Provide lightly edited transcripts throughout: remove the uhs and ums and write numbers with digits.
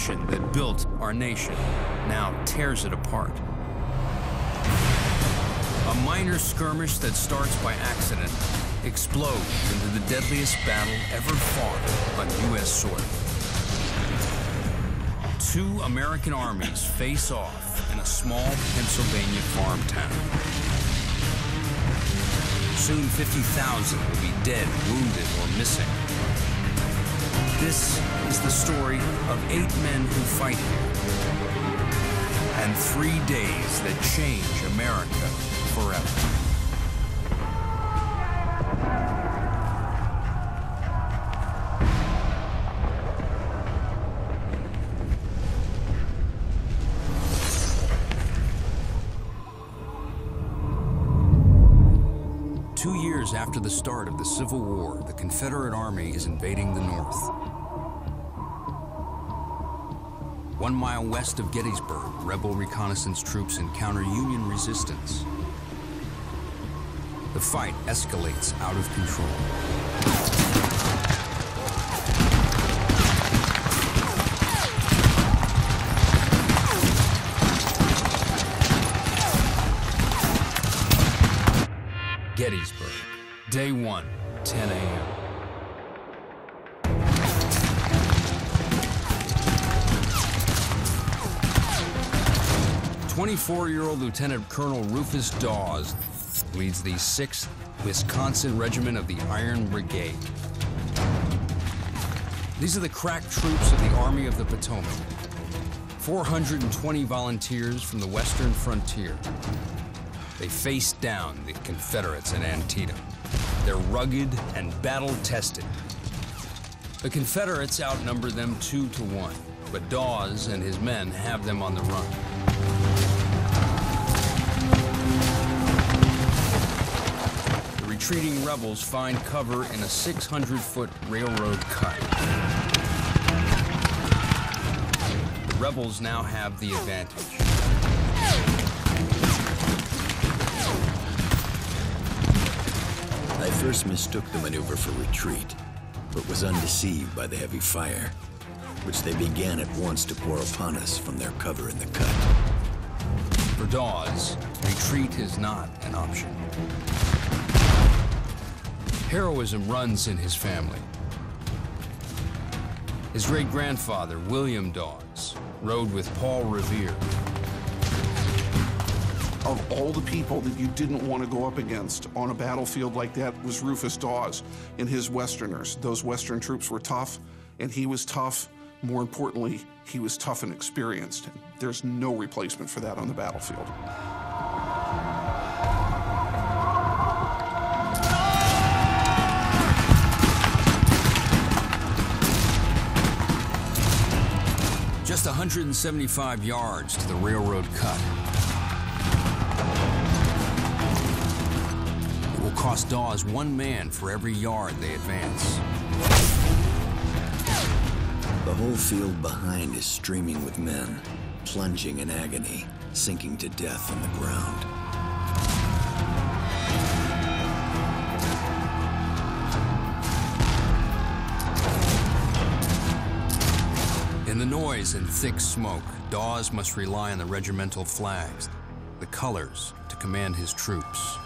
mission that built our nation now tears it apart. A minor skirmish that starts by accident explodes into the deadliest battle ever fought on U.S. soil. Two American armies face off in a small Pennsylvania farm town. Soon 50,000 will be dead, wounded, or missing. This is the story of 8 men who fight here, and 3 days that change America forever. 2 years after the start of the Civil War, the Confederate Army is invading the North. 1 mile west of Gettysburg, rebel reconnaissance troops encounter Union resistance. The fight escalates out of control. Gettysburg, day 1, 10 a.m. "24-year-old Lieutenant Colonel Rufus Dawes leads the 6th Wisconsin Regiment of the Iron Brigade. These are the crack troops of the Army of the Potomac, 420 volunteers from the western frontier. They faced down the Confederates in Antietam. They're rugged and battle-tested. The Confederates outnumber them 2 to 1, but Dawes and his men have them on the run. The retreating rebels find cover in a 600-foot railroad cut. The rebels now have the advantage. I first mistook the maneuver for retreat, but was undeceived by the heavy fire, which they began at once to pour upon us from their cover in the cut. For Dawes, retreat is not an option. Heroism runs in his family. His great-grandfather, William Dawes, rode with Paul Revere. Of all the people that you didn't want to go up against on a battlefield like that was Rufus Dawes and his Westerners. Those Western troops were tough, and he was tough. More importantly, he was tough and experienced. There's no replacement for that on the battlefield. Just 175 yards to the railroad cut. It will cost Dawes 1 man for every yard they advance. The whole field behind is streaming with men, plunging in agony, sinking to death on the ground. In the noise and thick smoke, Dawes must rely on the regimental flags, the colors, to command his troops.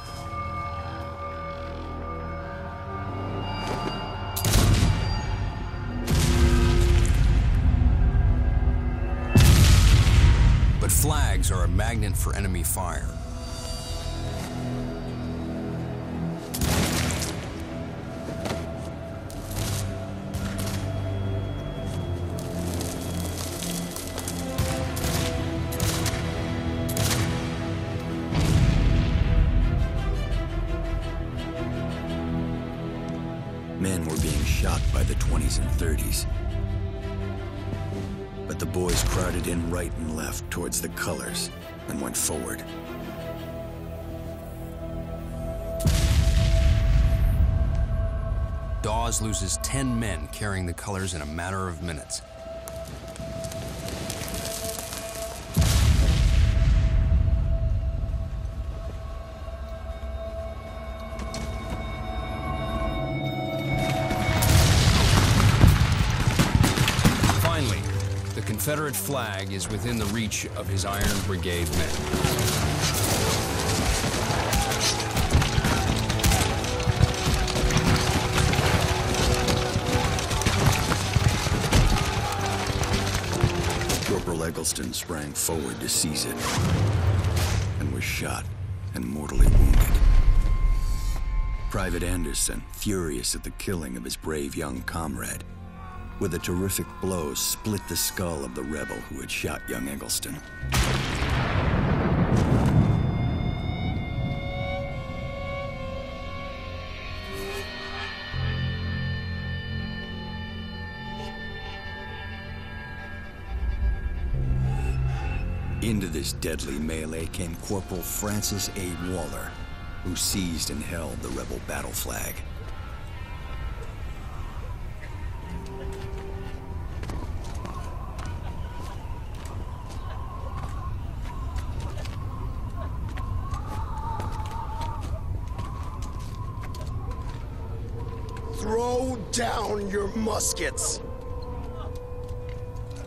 But flags are a magnet for enemy fire. Men were being shot by the 20s and 30s. But the boys crowded in right and left towards the colors and went forward. Dawes loses 10 men carrying the colors in a matter of minutes. Confederate flag is within the reach of his Iron Brigade men. Eggleston sprang forward to seize it and was shot and mortally wounded. Private Anderson, furious at the killing of his brave young comrade, with a terrific blow split the skull of the rebel who had shot young Eggleston. Into this deadly melee came Corporal Francis A. Waller, who seized and held the rebel battle flag. Throw down your muskets!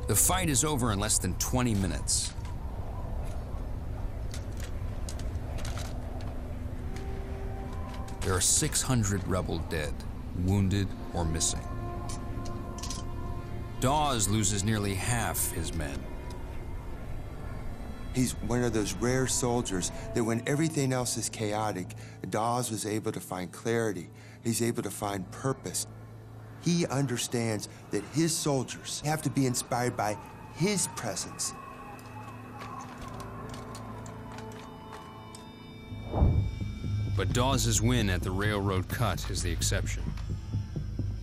The fight is over in less than 20 minutes. There are 600 rebel dead, wounded, or missing. Dawes loses nearly half his men. He's one of those rare soldiers that when everything else is chaotic, Dawes was able to find clarity. He's able to find purpose. He understands that his soldiers have to be inspired by his presence. But Dawes' win at the railroad cut is the exception.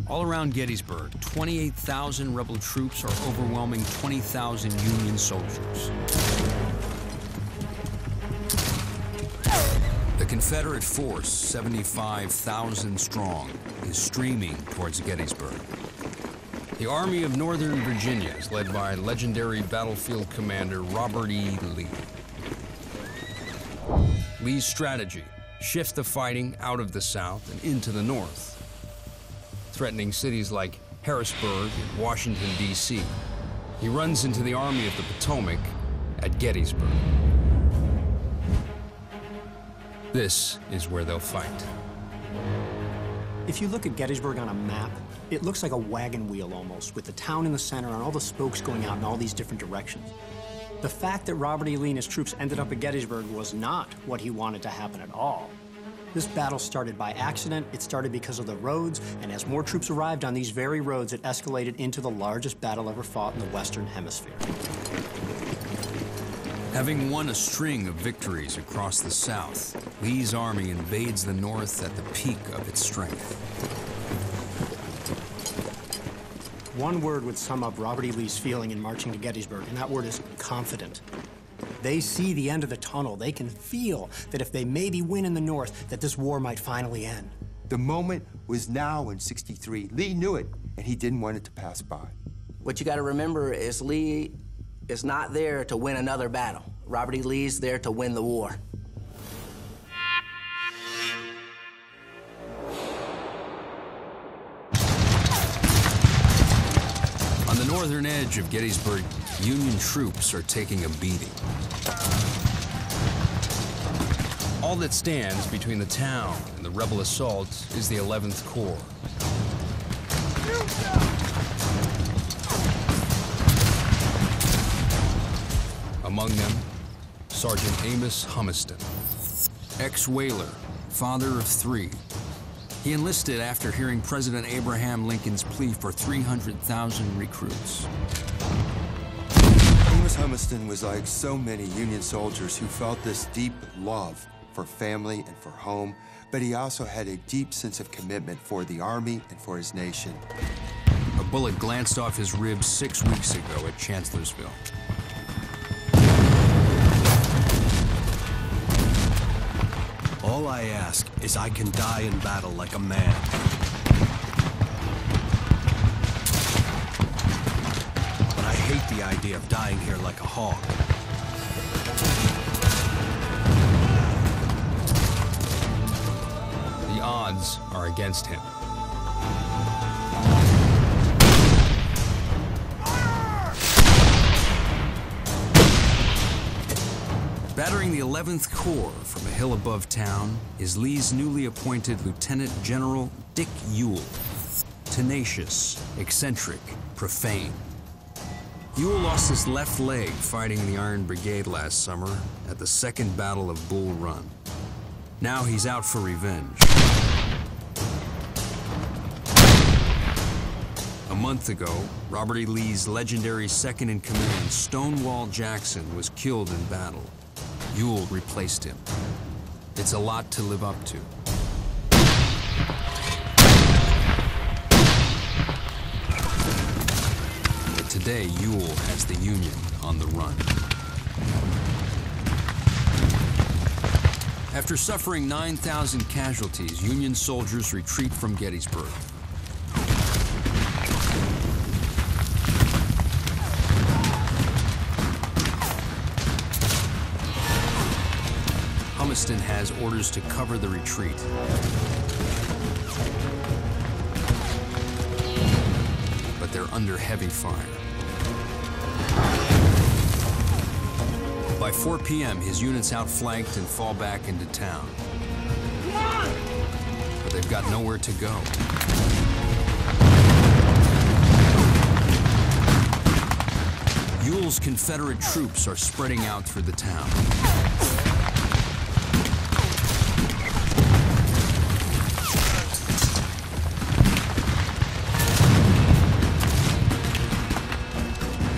All around Gettysburg, 28,000 rebel troops are overwhelming 20,000 Union soldiers. The Confederate force, 75,000 strong, is streaming towards Gettysburg. The Army of Northern Virginia is led by legendary battlefield commander Robert E. Lee. Lee's strategy: shift the fighting out of the South and into the North, threatening cities like Harrisburg and Washington, D.C. He runs into the Army of the Potomac at Gettysburg. This is where they'll fight. If you look at Gettysburg on a map, it looks like a wagon wheel almost, with the town in the center and all the spokes going out in all these different directions. The fact that Robert E. Lee and his troops ended up at Gettysburg was not what he wanted to happen at all. This battle started by accident. It started because of the roads, and as more troops arrived on these very roads, it escalated into the largest battle ever fought in the Western Hemisphere. Having won a string of victories across the South, Lee's army invades the North at the peak of its strength. One word would sum up Robert E. Lee's feeling in marching to Gettysburg, and that word is confident. They see the end of the tunnel. They can feel that if they maybe win in the North, that this war might finally end. The moment was now in '63. Lee knew it, and he didn't want it to pass by. What you got to remember is Lee is not there to win another battle. Robert E. Lee's there to win the war. On the northern edge of Gettysburg, Union troops are taking a beating. All that stands between the town and the rebel assault is the 11th Corps. Among them, Sergeant Amos Humiston, ex-whaler, father of 3. He enlisted after hearing President Abraham Lincoln's plea for 300,000 recruits. Amos Humiston was like so many Union soldiers who felt this deep love for family and for home, but he also had a deep sense of commitment for the Army and for his nation. A bullet glanced off his ribs 6 weeks ago at Chancellorsville. All I ask is I can die in battle like a man. But I hate the idea of dying here like a hog. The odds are against him. Battering the 11th Corps from a hill above town is Lee's newly appointed Lieutenant General Dick Ewell. Tenacious, eccentric, profane. Ewell lost his left leg fighting the Iron Brigade last summer at the Second Battle of Bull Run. Now he's out for revenge. A month ago, Robert E. Lee's legendary second-in-command, Stonewall Jackson, was killed in battle. Ewell replaced him. It's a lot to live up to. But today, Ewell has the Union on the run. After suffering 9,000 casualties, Union soldiers retreat from Gettysburg. Humiston has orders to cover the retreat. But they're under heavy fire. By 4 p.m., his units outflanked and fall back into town. But they've got nowhere to go. Ewell's Confederate troops are spreading out through the town.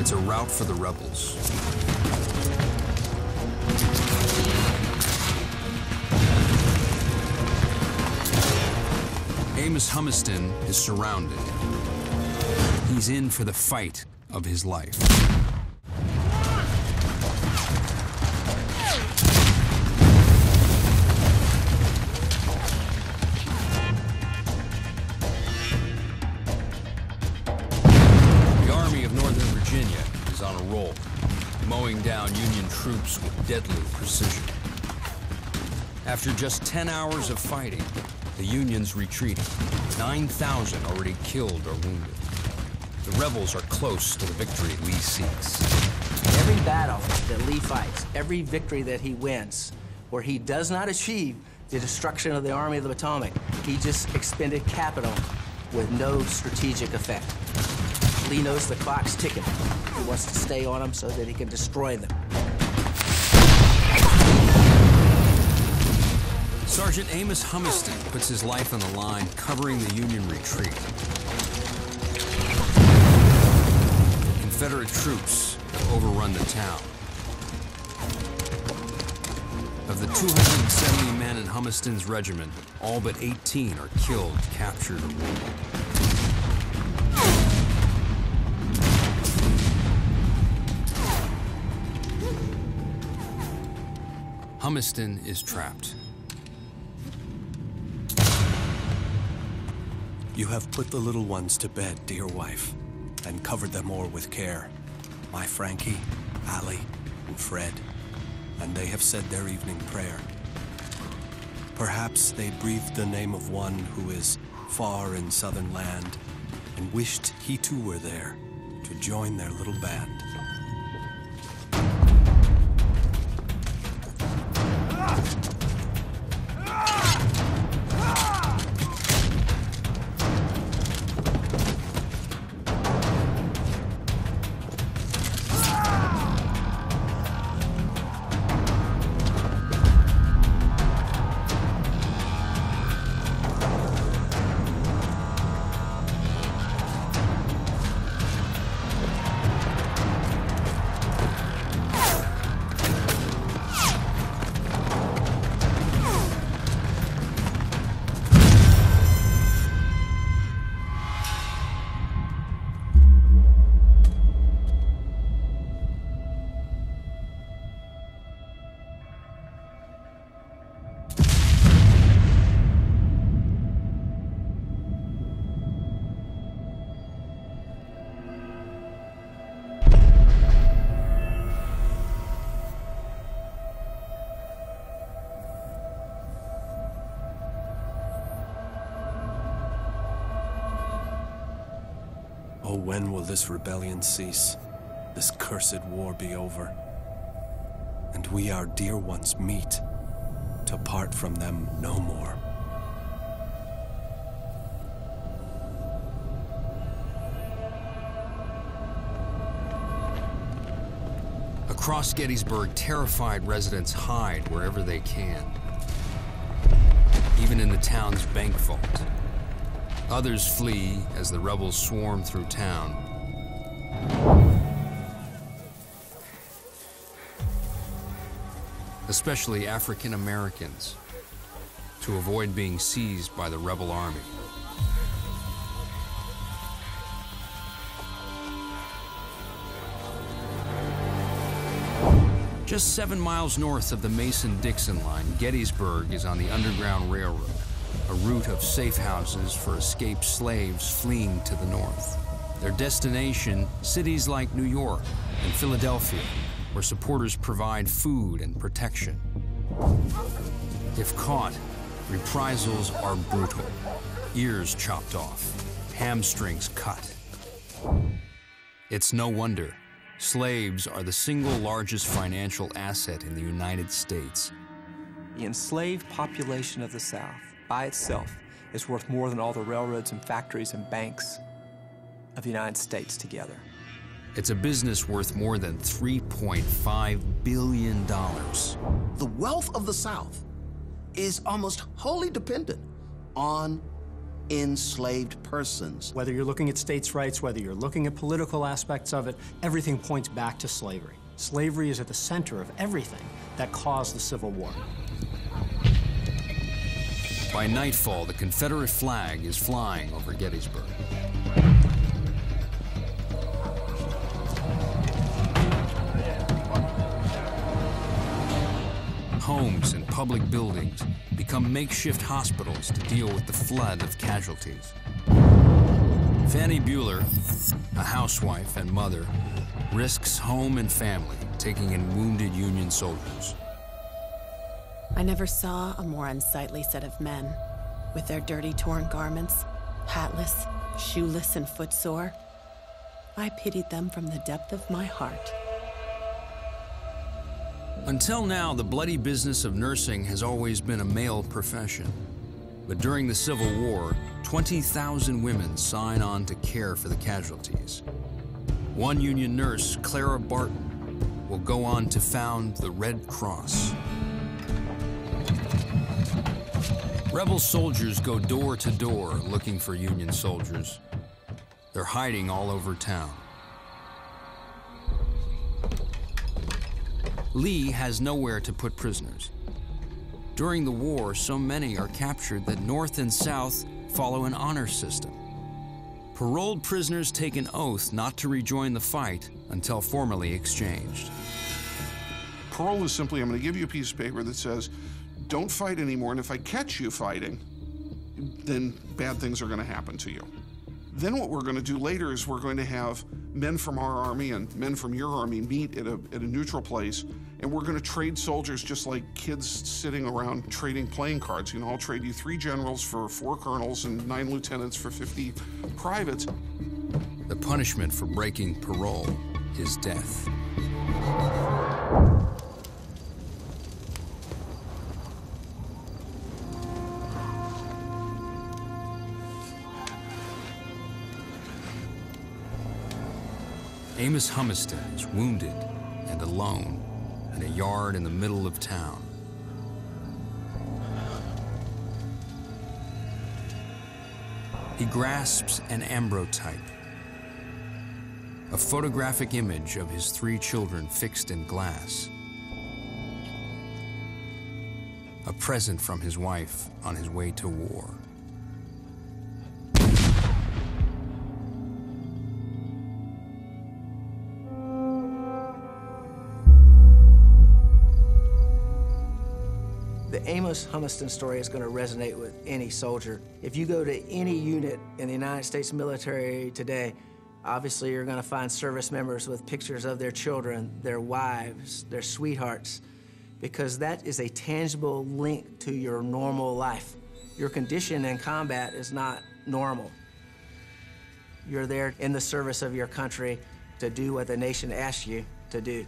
It's a rout for the rebels. Amos Humiston is surrounded. He's in for the fight of his life. The Army of Northern Virginia is on a roll, mowing down Union troops with deadly precision. After just 10 hours of fighting, the Union's retreating. 9,000 already killed or wounded. The rebels are close to the victory Lee seeks. Every battle that Lee fights, every victory that he wins, where he does not achieve the destruction of the Army of the Potomac, he just expended capital with no strategic effect. Lee knows the clock's ticking. He wants to stay on them so that he can destroy them. Sergeant Amos Humiston puts his life on the line covering the Union retreat. Confederate troops have overrun the town. Of the 270 men in Humiston's regiment, all but 18 are killed, captured, or wounded. Humiston is trapped. You have put the little ones to bed, dear wife, and covered them o'er with care. My Frankie, Allie, and Fred, and they have said their evening prayer. Perhaps they breathed the name of one who is far in southern land, and wished he too were there to join their little band. Oh, when will this rebellion cease? This cursed war be over? and we our dear ones meet, to part from them no more. Across Gettysburg, terrified residents hide wherever they can, even in the town's bank vault. Others flee as the rebels swarm through town. Especially African Americans, to avoid being seized by the rebel army. Just 7 miles north of the Mason-Dixon line, Gettysburg is on the Underground Railroad, a route of safe houses for escaped slaves fleeing to the north. Their destination, cities like New York and Philadelphia, where supporters provide food and protection. If caught, reprisals are brutal. Ears chopped off, hamstrings cut. It's no wonder slaves are the single largest financial asset in the United States. The enslaved population of the South, by itself, is worth more than all the railroads and factories and banks of the United States together. It's a business worth more than $3.5 billion. The wealth of the South is almost wholly dependent on enslaved persons. Whether you're looking at states' rights, whether you're looking at political aspects of it, everything points back to slavery. Slavery is at the center of everything that caused the Civil War. By nightfall, the Confederate flag is flying over Gettysburg. Homes and public buildings become makeshift hospitals to deal with the flood of casualties. Fannie Bueller, a housewife and mother, risks home and family, taking in wounded Union soldiers. I never saw a more unsightly set of men, with their dirty, torn garments, hatless, shoeless, and footsore. I pitied them from the depth of my heart. Until now, the bloody business of nursing has always been a male profession. But during the Civil War, 20,000 women sign on to care for the casualties. One Union nurse, Clara Barton, will go on to found the Red Cross. Rebel soldiers go door to door looking for Union soldiers. They're hiding all over town. Lee has nowhere to put prisoners. During the war, so many are captured that North and South follow an honor system. Paroled prisoners take an oath not to rejoin the fight until formally exchanged. Parole is simply, I'm going to give you a piece of paper that says, don't fight anymore, and if I catch you fighting, then bad things are going to happen to you. Then what we're going to do later is we're going to have men from our army and men from your army meet at a neutral place, and we're going to trade soldiers just like kids sitting around trading playing cards. You know, I'll trade you 3 generals for 4 colonels and 9 lieutenants for 50 privates. The punishment for breaking parole is death. Amos Humiston is wounded and alone in a yard in the middle of town. He grasps an ambrotype, a photographic image of his 3 children fixed in glass, a present from his wife on his way to war. The Amos Humiston story is going to resonate with any soldier. If you go to any unit in the United States military today, obviously you're going to find service members with pictures of their children, their wives, their sweethearts, because that is a tangible link to your normal life. Your condition in combat is not normal. You're there in the service of your country to do what the nation asks you to do.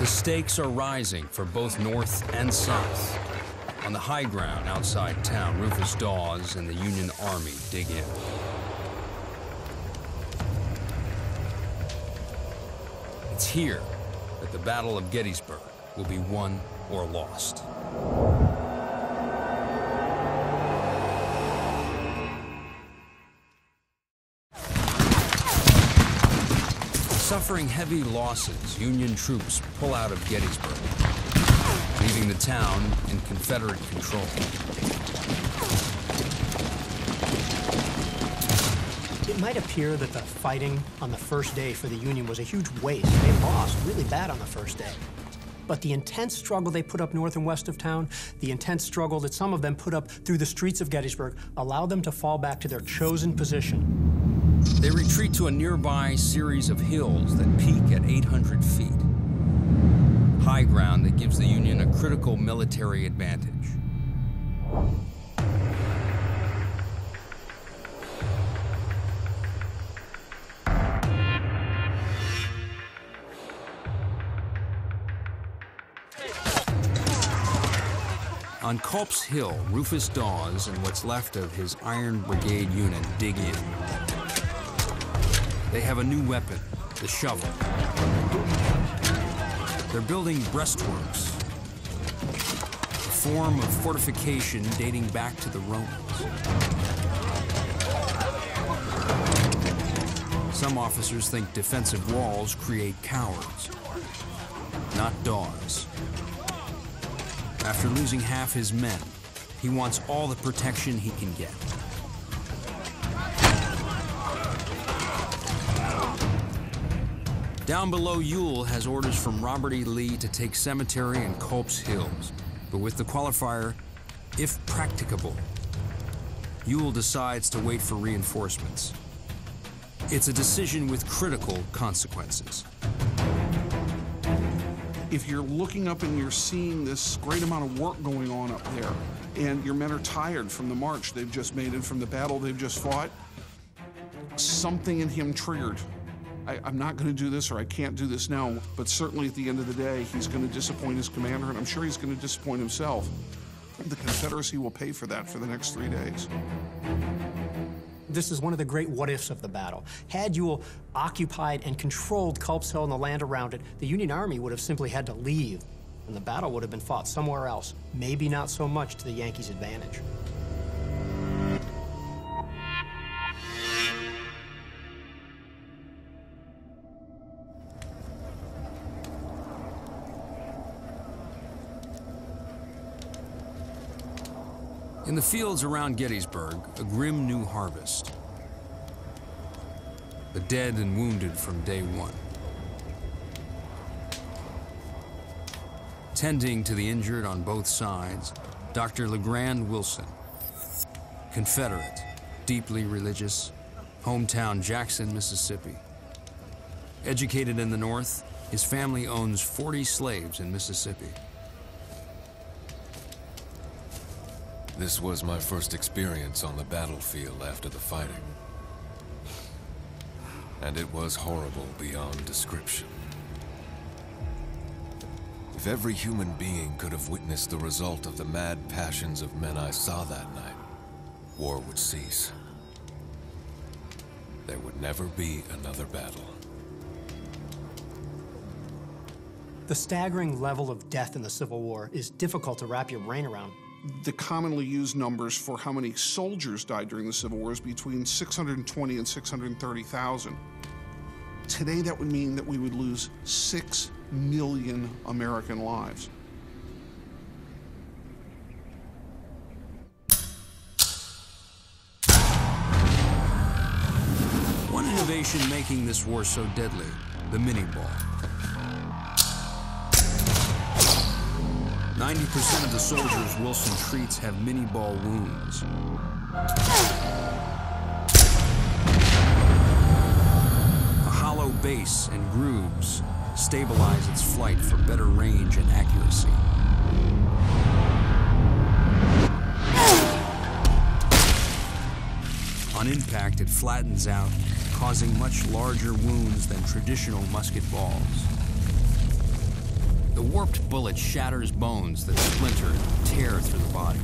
The stakes are rising for both North and South. On the high ground outside town, Rufus Dawes and the Union Army dig in. It's here that the Battle of Gettysburg will be won or lost. Suffering heavy losses, Union troops pull out of Gettysburg, leaving the town in Confederate control. It might appear that the fighting on the first day for the Union was a huge waste. They lost really bad on the first day. But the intense struggle they put up north and west of town, the intense struggle that some of them put up through the streets of Gettysburg, allowed them to fall back to their chosen position. They retreat to a nearby series of hills that peak at 800 feet. High ground that gives the Union a critical military advantage. On Culp's Hill, Rufus Dawes and what's left of his Iron Brigade unit dig in. They have a new weapon, the shovel. They're building breastworks, a form of fortification dating back to the Romans. Some officers think defensive walls create cowards, not Dawes. After losing half his men, he wants all the protection he can get. Down below, Ewell has orders from Robert E. Lee to take Cemetery and Culp's Hills, but with the qualifier, if practicable. Ewell decides to wait for reinforcements. It's a decision with critical consequences. If you're looking up and you're seeing this great amount of work going on up there, and your men are tired from the march they've just made and from the battle they've just fought, something in him triggered. I'm not going to do this, or I can't do this now, but certainly at the end of the day, he's going to disappoint his commander, and I'm sure he's going to disappoint himself. The Confederacy will pay for that for the next 3 days. This is one of the great what-ifs of the battle. Had Ewell occupied and controlled Culp's Hill and the land around it, the Union Army would have simply had to leave, and the battle would have been fought somewhere else, maybe not so much to the Yankees' advantage. In the fields around Gettysburg, a grim new harvest. The dead and wounded from day one. Tending to the injured on both sides, Dr. LeGrand Wilson, Confederate, deeply religious, hometown Jackson, Mississippi. Educated in the North, his family owns 40 slaves in Mississippi. This was my first experience on the battlefield after the fighting. And it was horrible beyond description. If every human being could have witnessed the result of the mad passions of men I saw that night, war would cease. There would never be another battle. The staggering level of death in the Civil War is difficult to wrap your brain around. The commonly used numbers for how many soldiers died during the Civil War is between 620 and 630,000. Today, that would mean that we would lose 6 million American lives. One innovation making this war so deadly, the mini-ball. 90% of the soldiers Wilson treats have mini-ball wounds. A hollow base and grooves stabilize its flight for better range and accuracy. On impact, it flattens out, causing much larger wounds than traditional musket balls. The warped bullet shatters bones that splinter and tear through the body.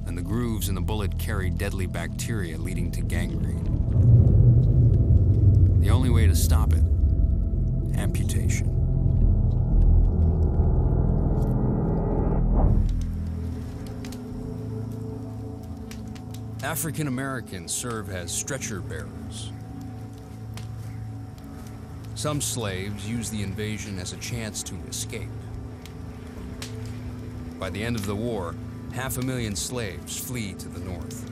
And the grooves in the bullet carry deadly bacteria leading to gangrene. The only way to stop it, amputation. African Americans serve as stretcher bearers. Some slaves use the invasion as a chance to escape. By the end of the war, 500,000 slaves flee to the north.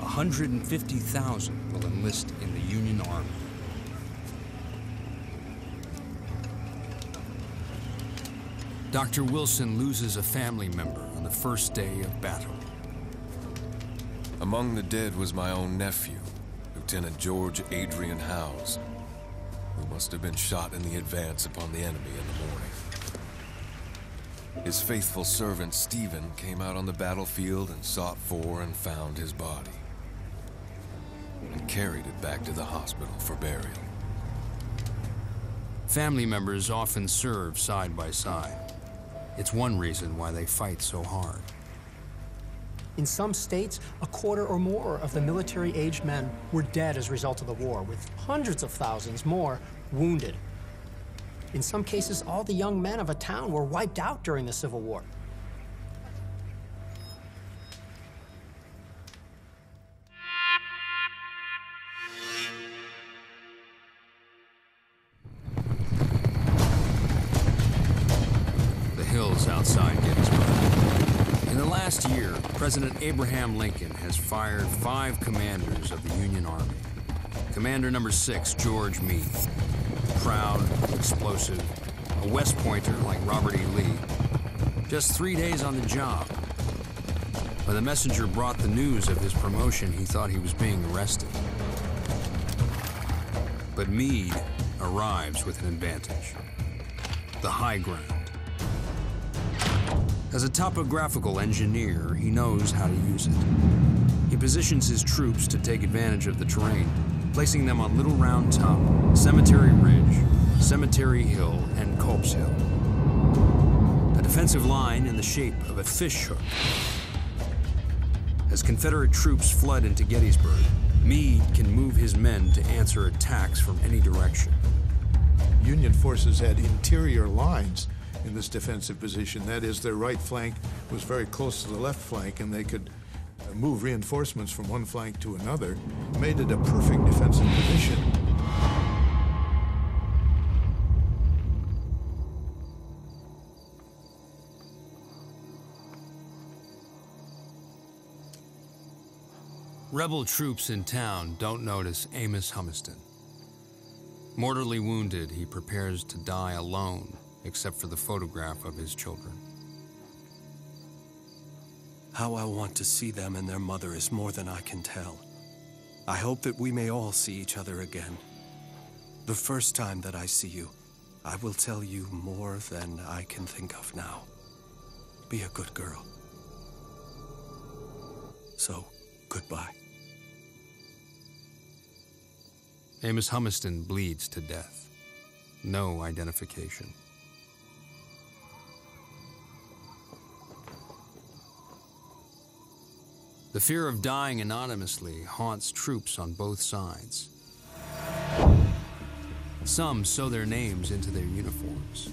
150,000 will enlist in the Union Army. Dr. Wilson loses a family member on the first day of battle. Among the dead was my own nephew, Lieutenant George Adrian Howes, who must have been shot in the advance upon the enemy in the morning. His faithful servant, Stephen, came out on the battlefield and sought for and found his body, and carried it back to the hospital for burial. Family members often serve side by side. It's one reason why they fight so hard. In some states, a quarter or more of the military-aged men were dead as a result of the war, with hundreds of thousands more wounded. In some cases, all the young men of a town were wiped out during the Civil War. The hills outside Gettysburg. In the last year, President Abraham Lincoln has fired 5 commanders of the Union Army. Commander number 6, George Meade. Proud, explosive, a West Pointer like Robert E. Lee. Just 3 days on the job. When the messenger brought the news of his promotion, he thought he was being arrested. But Meade arrives with an advantage. The high ground. As a topographical engineer, he knows how to use it. He positions his troops to take advantage of the terrain, placing them on Little Round Top, Cemetery Ridge, Cemetery Hill, and Culp's Hill. A defensive line in the shape of a fish hook. As Confederate troops flood into Gettysburg, Meade can move his men to answer attacks from any direction. Union forces had interior lines in this defensive position. That is, their right flank was very close to the left flank, and they could move reinforcements from one flank to another, made it a perfect defensive position. Rebel troops in town don't notice Amos Humiston. Mortally wounded, he prepares to die alone, except for the photograph of his children. How I want to see them and their mother is more than I can tell. I hope that we may all see each other again. The first time that I see you, I will tell you more than I can think of now. Be a good girl. So, goodbye. Amos Humiston bleeds to death. No identification. The fear of dying anonymously haunts troops on both sides. Some sew their names into their uniforms.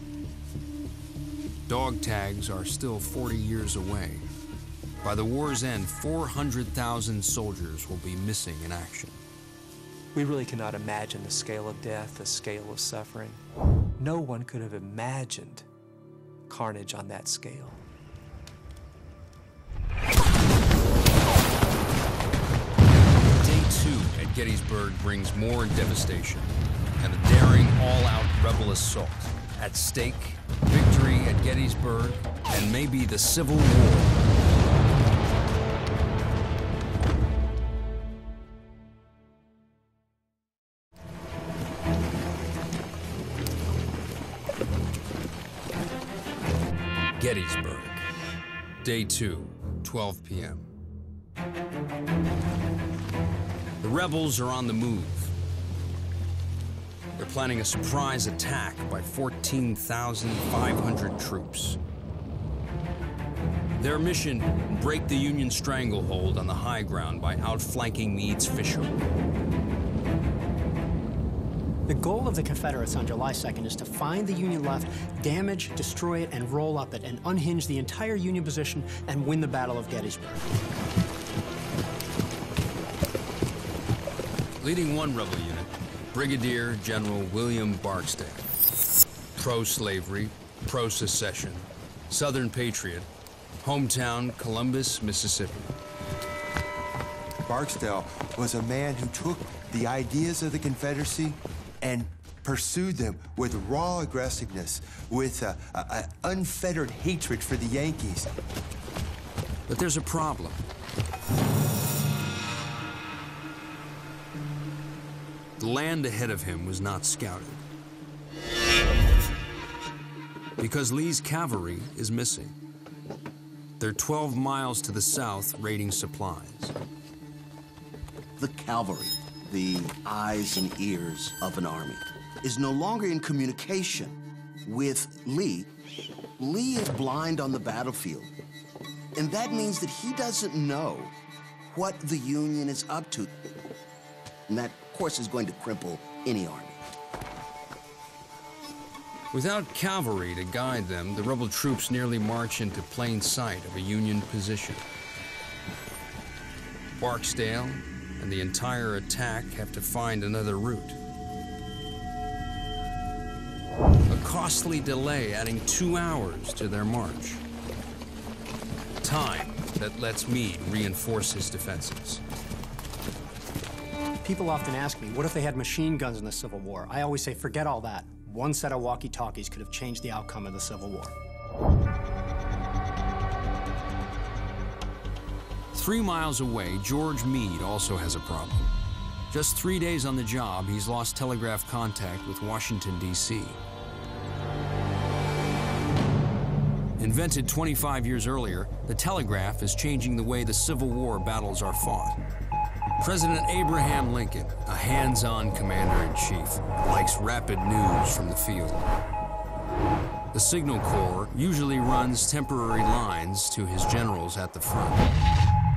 Dog tags are still 40 years away. By the war's end, 400,000 soldiers will be missing in action. We really cannot imagine the scale of death, the scale of suffering. No one could have imagined carnage on that scale. Day 2 at Gettysburg brings more devastation and a daring all-out rebel assault. At stake, victory at Gettysburg and maybe the Civil War. Gettysburg, Day 2, 12 p.m. The rebels are on the move. They're planning a surprise attack by 14,500 troops. Their mission, break the Union stranglehold on the high ground by outflanking Meade's fishhook. The goal of the Confederates on July 2nd is to find the Union left, damage, destroy it, and roll up it, and unhinge the entire Union position and win the Battle of Gettysburg. Leading one rebel unit, Brigadier General William Barksdale. Pro-slavery, pro-secession, Southern patriot, hometown Columbus, Mississippi. Barksdale was a man who took the ideas of the Confederacy and pursued them with raw aggressiveness, with an unfettered hatred for the Yankees. But there's a problem. The land ahead of him was not scouted. Because Lee's cavalry is missing. They're 12 miles to the south raiding supplies. The cavalry, the eyes and ears of an army, is no longer in communication with Lee. Lee is blind on the battlefield. And that means that he doesn't know what the Union is up to. And that, of course, is going to cripple any army. Without cavalry to guide them, the rebel troops nearly march into plain sight of a Union position. Barksdale and the entire attack have to find another route. A costly delay adding 2 hours to their march. Time that lets Meade reinforce his defenses. People often ask me, what if they had machine guns in the Civil War? I always say, forget all that. One set of walkie-talkies could have changed the outcome of the Civil War. 3 miles away, George Meade also has a problem. Just 3 days on the job, he's lost telegraph contact with Washington, D.C. Invented 25 years earlier, the telegraph is changing the way the Civil War battles are fought. President Abraham Lincoln, a hands-on commander-in-chief, likes rapid news from the field. The Signal Corps usually runs temporary lines to his generals at the front.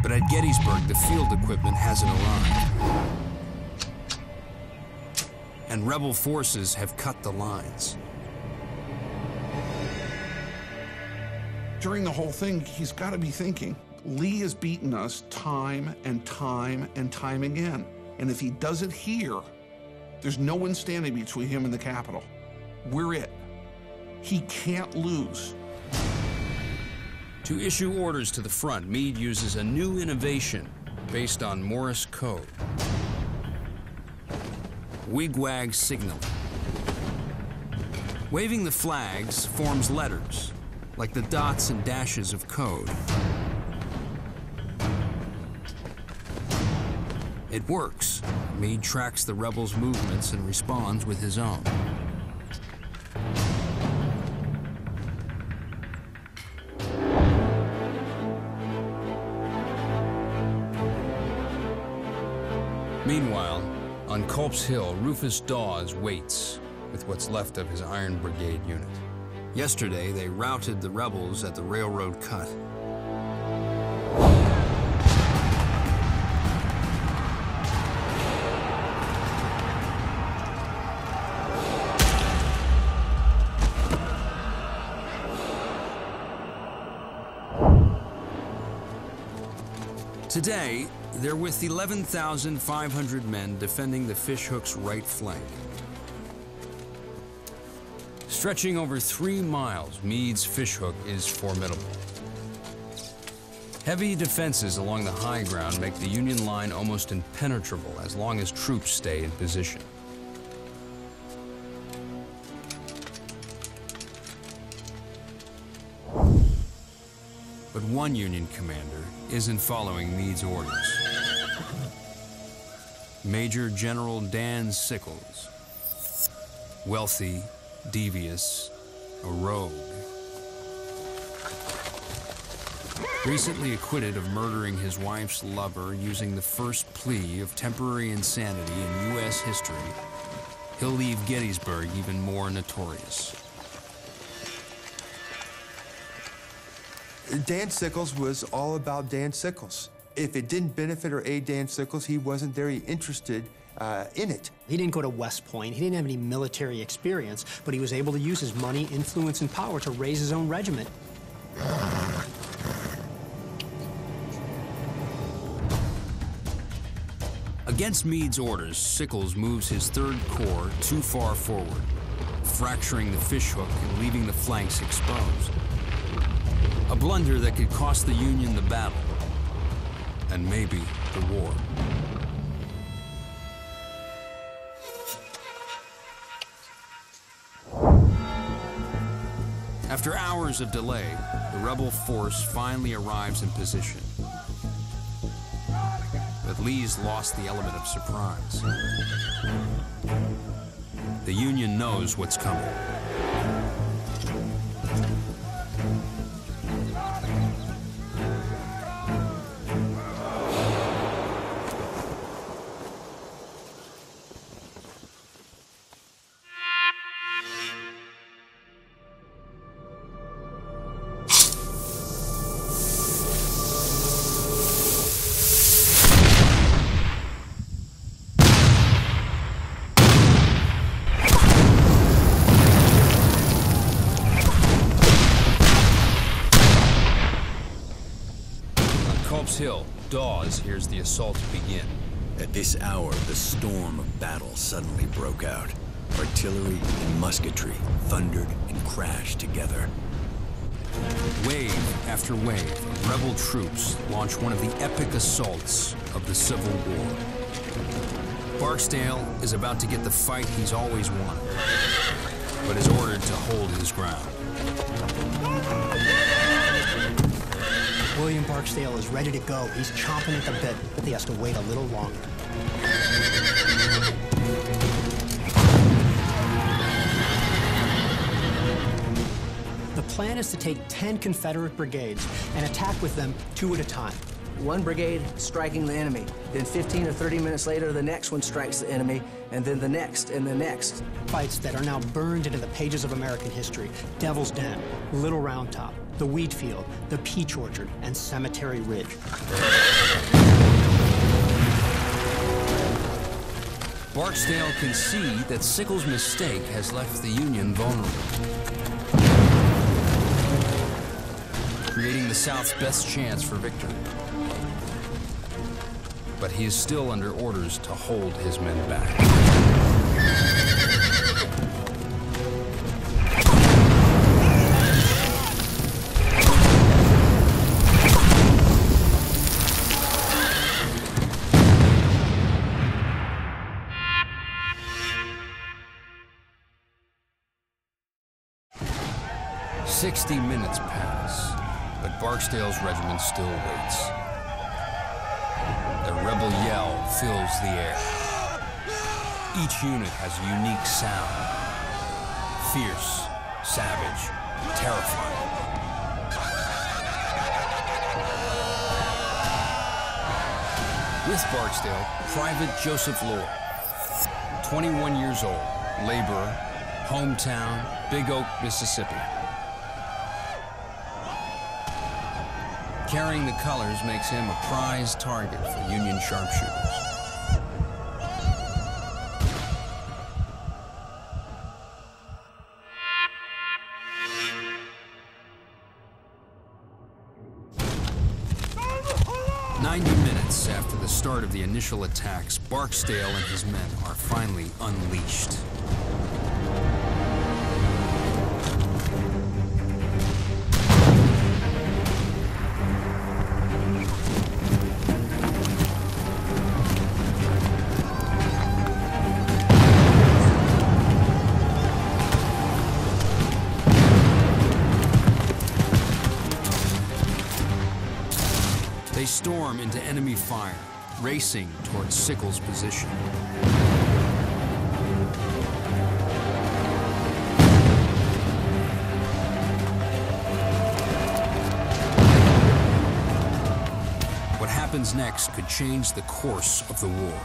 But at Gettysburg, the field equipment hasn't arrived. And rebel forces have cut the lines. During the whole thing, he's got to be thinking, Lee has beaten us time and time and time again. And if he does it here, there's no one standing between him and the Capitol. We're it. He can't lose. To issue orders to the front, Meade uses a new innovation based on Morse code. Wigwag signaling. Waving the flags forms letters, like the dots and dashes of code. It works. Meade tracks the rebels' movements and responds with his own. Meanwhile, on Culp's Hill, Rufus Dawes waits with what's left of his Iron Brigade unit. Yesterday, they routed the rebels at the railroad cut. Today, they're with 11,500 men defending the Fishhook's right flank. Stretching over 3 miles, Meade's Fishhook is formidable. Heavy defenses along the high ground make the Union line almost impenetrable as long as troops stay in position. But one Union commander isn't following Meade's orders. Major General Dan Sickles. Wealthy, devious, a rogue. Recently acquitted of murdering his wife's lover using the first plea of temporary insanity in U.S. history, he'll leave Gettysburg even more notorious. Dan Sickles was all about Dan Sickles. If it didn't benefit or aid Dan Sickles, he wasn't very interested in it. He didn't go to West Point. He didn't have any military experience, but he was able to use his money, influence, and power to raise his own regiment. Against Meade's orders, Sickles moves his 3rd Corps too far forward, fracturing the fishhook and leaving the flanks exposed. A blunder that could cost the Union the battle, and maybe the war. After hours of delay, the rebel force finally arrives in position. But Lee's lost the element of surprise. The Union knows what's coming. Hill, Dawes hears the assault begin. At this hour, the storm of battle suddenly broke out. Artillery and musketry thundered and crashed together. Wave after wave of rebel troops launch one of the epic assaults of the Civil War. Barksdale is about to get the fight he's always wanted, but is ordered to hold his ground. William Barksdale is ready to go. He's chomping at the bit, but he has to wait a little longer. The plan is to take 10 Confederate brigades and attack with them 2 at a time. One brigade striking the enemy, then 15 or 30 minutes later, the next one strikes the enemy, and then the next and the next. Fights that are now burned into the pages of American history. Devil's Den, Little Round Top, the Wheat Field, the Peach Orchard, and Cemetery Ridge. Barksdale can see that Sickles' mistake has left the Union vulnerable, creating the South's best chance for victory. But he is still under orders to hold his men back. "60 minutes pass, but Barksdale's regiment still waits. The rebel yell fills the air. Each unit has a unique sound. Fierce, savage, terrifying. With Barksdale, Private Joseph Lord, 21 years old, laborer, hometown, Big Oak, Mississippi. Carrying the colors makes him a prize target for Union sharpshooters. After the start of the initial attacks, Barksdale and his men are finally unleashed. They storm into enemy fire, racing towards Sickles' position. What happens next could change the course of the war.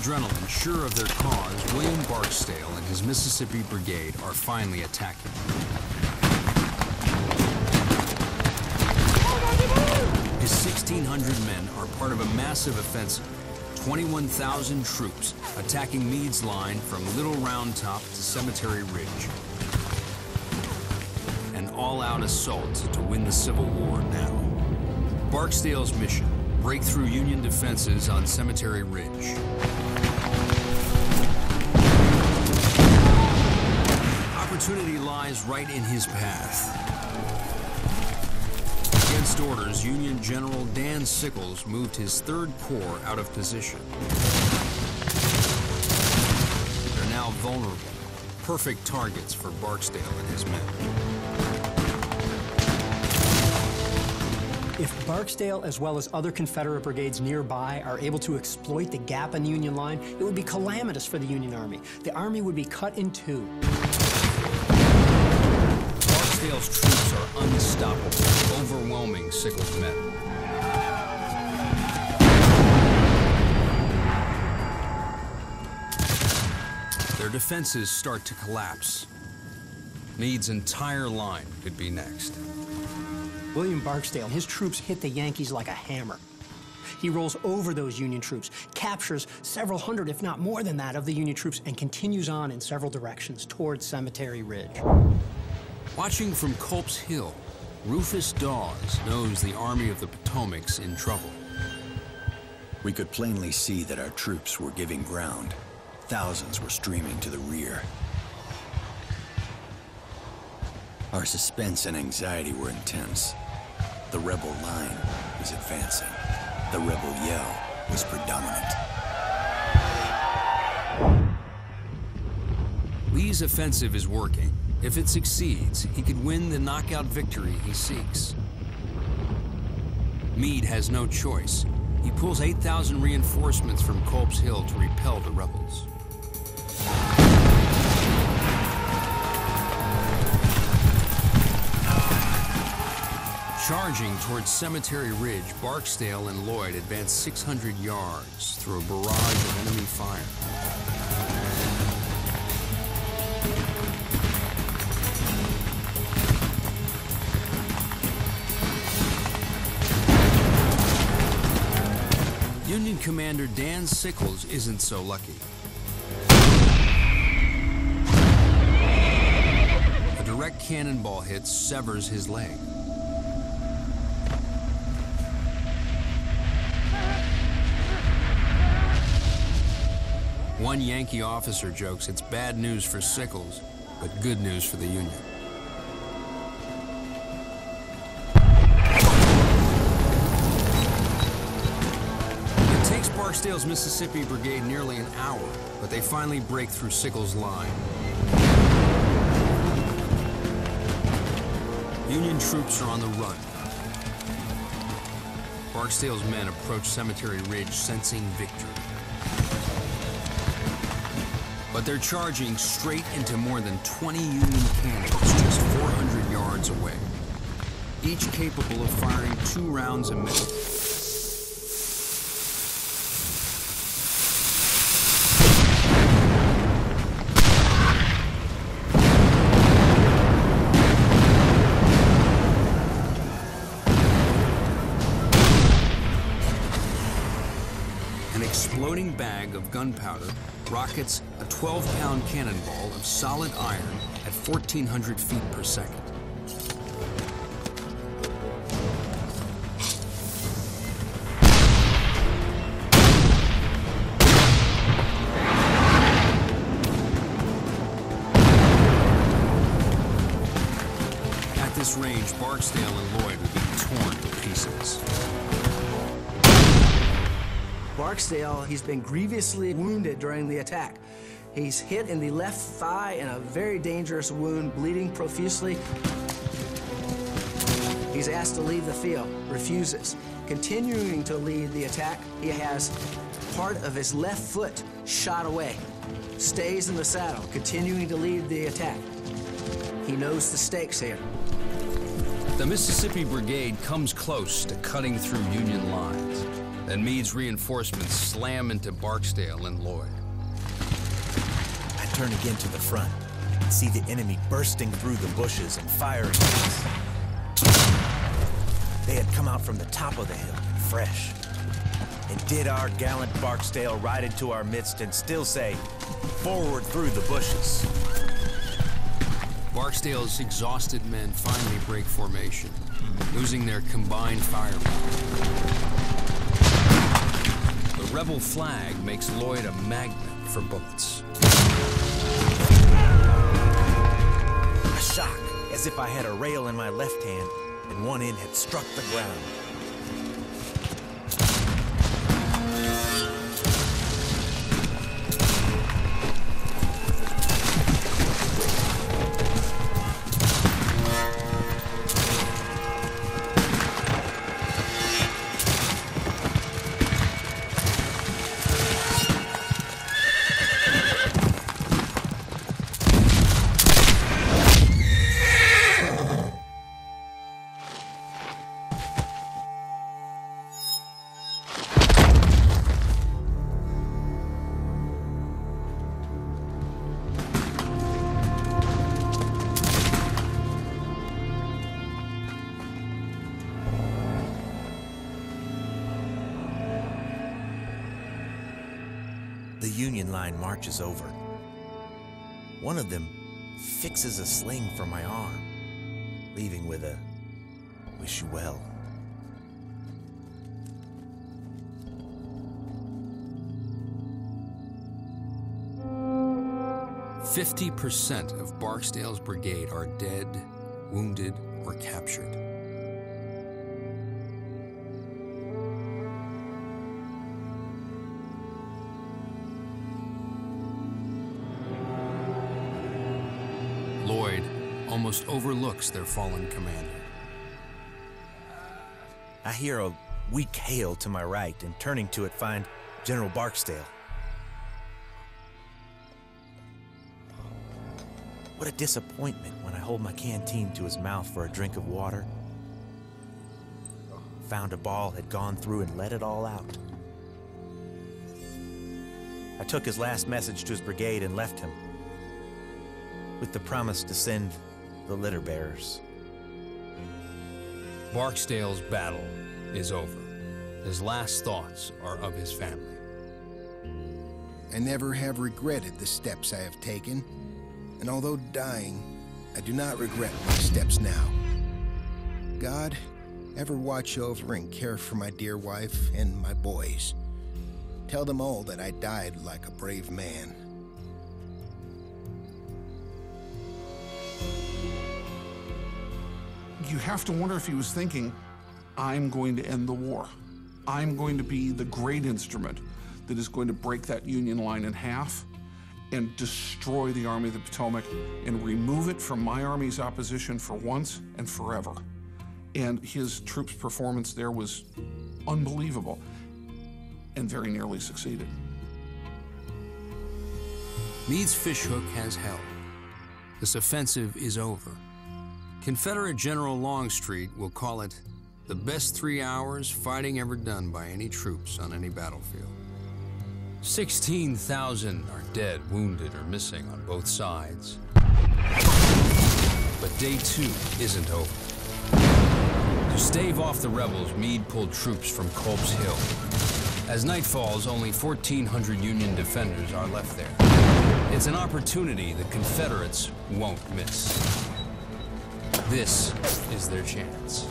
adrenaline, sure of their cause, William Barksdale and his Mississippi Brigade are finally attacking. His 1,600 men are part of a massive offensive. 21,000 troops attacking Meade's line from Little Round Top to Cemetery Ridge. An all-out assault to win the Civil War now. Barksdale's mission: break through Union defenses on Cemetery Ridge. Opportunity lies right in his path. Against orders, Union General Dan Sickles moved his 3rd Corps out of position. They're now vulnerable, perfect targets for Barksdale and his men. If Barksdale, as well as other Confederate brigades nearby, are able to exploit the gap in the Union line, it would be calamitous for the Union Army. The Army would be cut in two. Barksdale's troops are unstoppable, overwhelming Sickles' men. Their defenses start to collapse. Meade's entire line could be next. William Barksdale and his troops hit the Yankees like a hammer. He rolls over those Union troops, captures several hundred, if not more than that, of the Union troops, and continues on in several directions towards Cemetery Ridge. Watching from Culp's Hill, Rufus Dawes knows the Army of the Potomac's in trouble. We could plainly see that our troops were giving ground. Thousands were streaming to the rear. Our suspense and anxiety were intense. The rebel line was advancing. The rebel yell was predominant. Lee's offensive is working. If it succeeds, he could win the knockout victory he seeks. Meade has no choice. He pulls 8,000 reinforcements from Culp's Hill to repel the rebels. Charging towards Cemetery Ridge, Barksdale and Lloyd advance 600 yards through a barrage of enemy fire. Union Commander Dan Sickles isn't so lucky. A direct cannonball hit severs his leg. One Yankee officer jokes it's bad news for Sickles, but good news for the Union. It takes Barksdale's Mississippi Brigade nearly an hour, but they finally break through Sickles' line. Union troops are on the run. Barksdale's men approach Cemetery Ridge, sensing victory. But they're charging straight into more than 20 Union cannons just 400 yards away, each capable of firing 2 rounds a minute. An exploding bag of gunpowder rockets a 12-pound cannonball of solid iron at 1,400 feet per second. At this range, Barksdale and Lloyd will be torn to pieces. Barksdale, he's been grievously wounded during the attack. He's hit in the left thigh in a very dangerous wound, bleeding profusely. He's asked to leave the field, refuses. Continuing to lead the attack, he has part of his left foot shot away. Stays in the saddle, continuing to lead the attack. He knows the stakes here. The Mississippi Brigade comes close to cutting through Union lines. Then Meade's reinforcements slam into Barksdale and Lloyd. I turn again to the front and see the enemy bursting through the bushes and firing at us. They had come out from the top of the hill, fresh. And did our gallant Barksdale ride into our midst and still say, "Forward through the bushes." Barksdale's exhausted men finally break formation, losing their combined firepower. The rebel flag makes Lloyd a magnet for bullets. A shock, as if I had a rail in my left hand and one end had struck the ground. The Union line marches over. One of them fixes a sling for my arm, leaving with a "Wish you well." 50% of Barksdale's brigade are dead, wounded, or captured. Lloyd almost overlooks their fallen commander. I hear a weak hail to my right, and turning to it, find General Barksdale. What a disappointment when I hold my canteen to his mouth for a drink of water. Found a ball had gone through and let it all out. I took his last message to his brigade and left him, with the promise to send the litter bearers. Barksdale's battle is over. His last thoughts are of his family. I never have regretted the steps I have taken, and although dying, I do not regret my steps now. God, ever watch over and care for my dear wife and my boys. Tell them all that I died like a brave man. You have to wonder if he was thinking, I'm going to end the war. I'm going to be the great instrument that is going to break that Union line in half and destroy the Army of the Potomac and remove it from my army's opposition for once and forever. And his troops' performance there was unbelievable and very nearly succeeded. Meade's fishhook has held. This offensive is over. Confederate General Longstreet will call it the best 3 hours fighting ever done by any troops on any battlefield. 16,000 are dead, wounded, or missing on both sides. But day 2 isn't over. To stave off the rebels, Meade pulled troops from Culp's Hill. As night falls, only 1,400 Union defenders are left there. It's an opportunity the Confederates won't miss. This is their chance.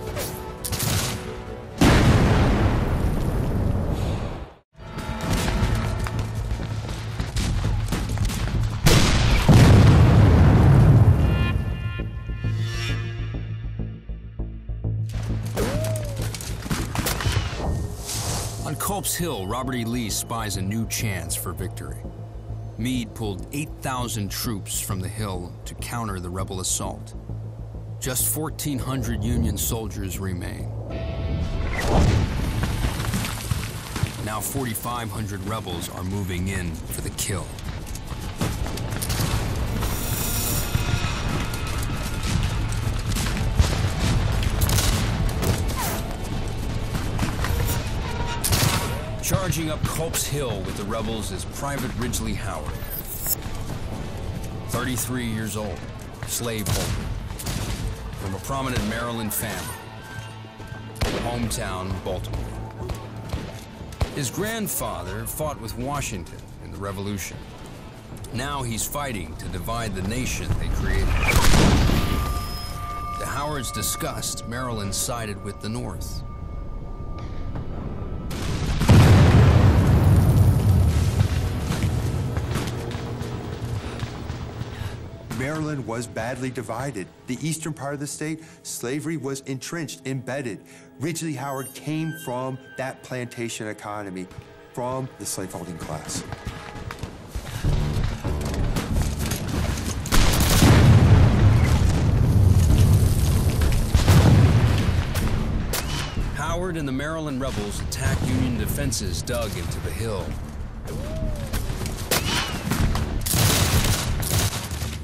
On Culp's Hill, Robert E. Lee spies a new chance for victory. Meade pulled 8,000 troops from the hill to counter the rebel assault. Just 1,400 Union soldiers remain. Now 4,500 rebels are moving in for the kill. Charging up Culp's Hill with the rebels is Private Ridgely Howard. 33 years old, slaveholder, from a prominent Maryland family, hometown Baltimore. His grandfather fought with Washington in the Revolution. Now he's fighting to divide the nation they created. To Howard's disgust, Maryland sided with the North. Maryland was badly divided. The eastern part of the state, slavery was entrenched, embedded. Ridgely Howard came from that plantation economy, from the slaveholding class. Howard and the Maryland rebels attacked Union defenses dug into the hill.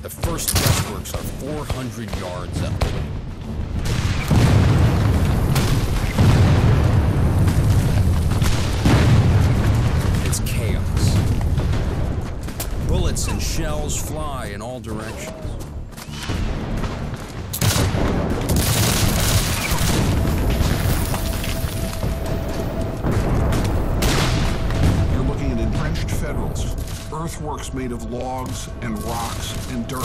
The first breastworks are 400 yards up. It's chaos. Bullets and shells fly in all directions. You're looking at entrenched Federals. Earthworks made of logs and rocks and dirt.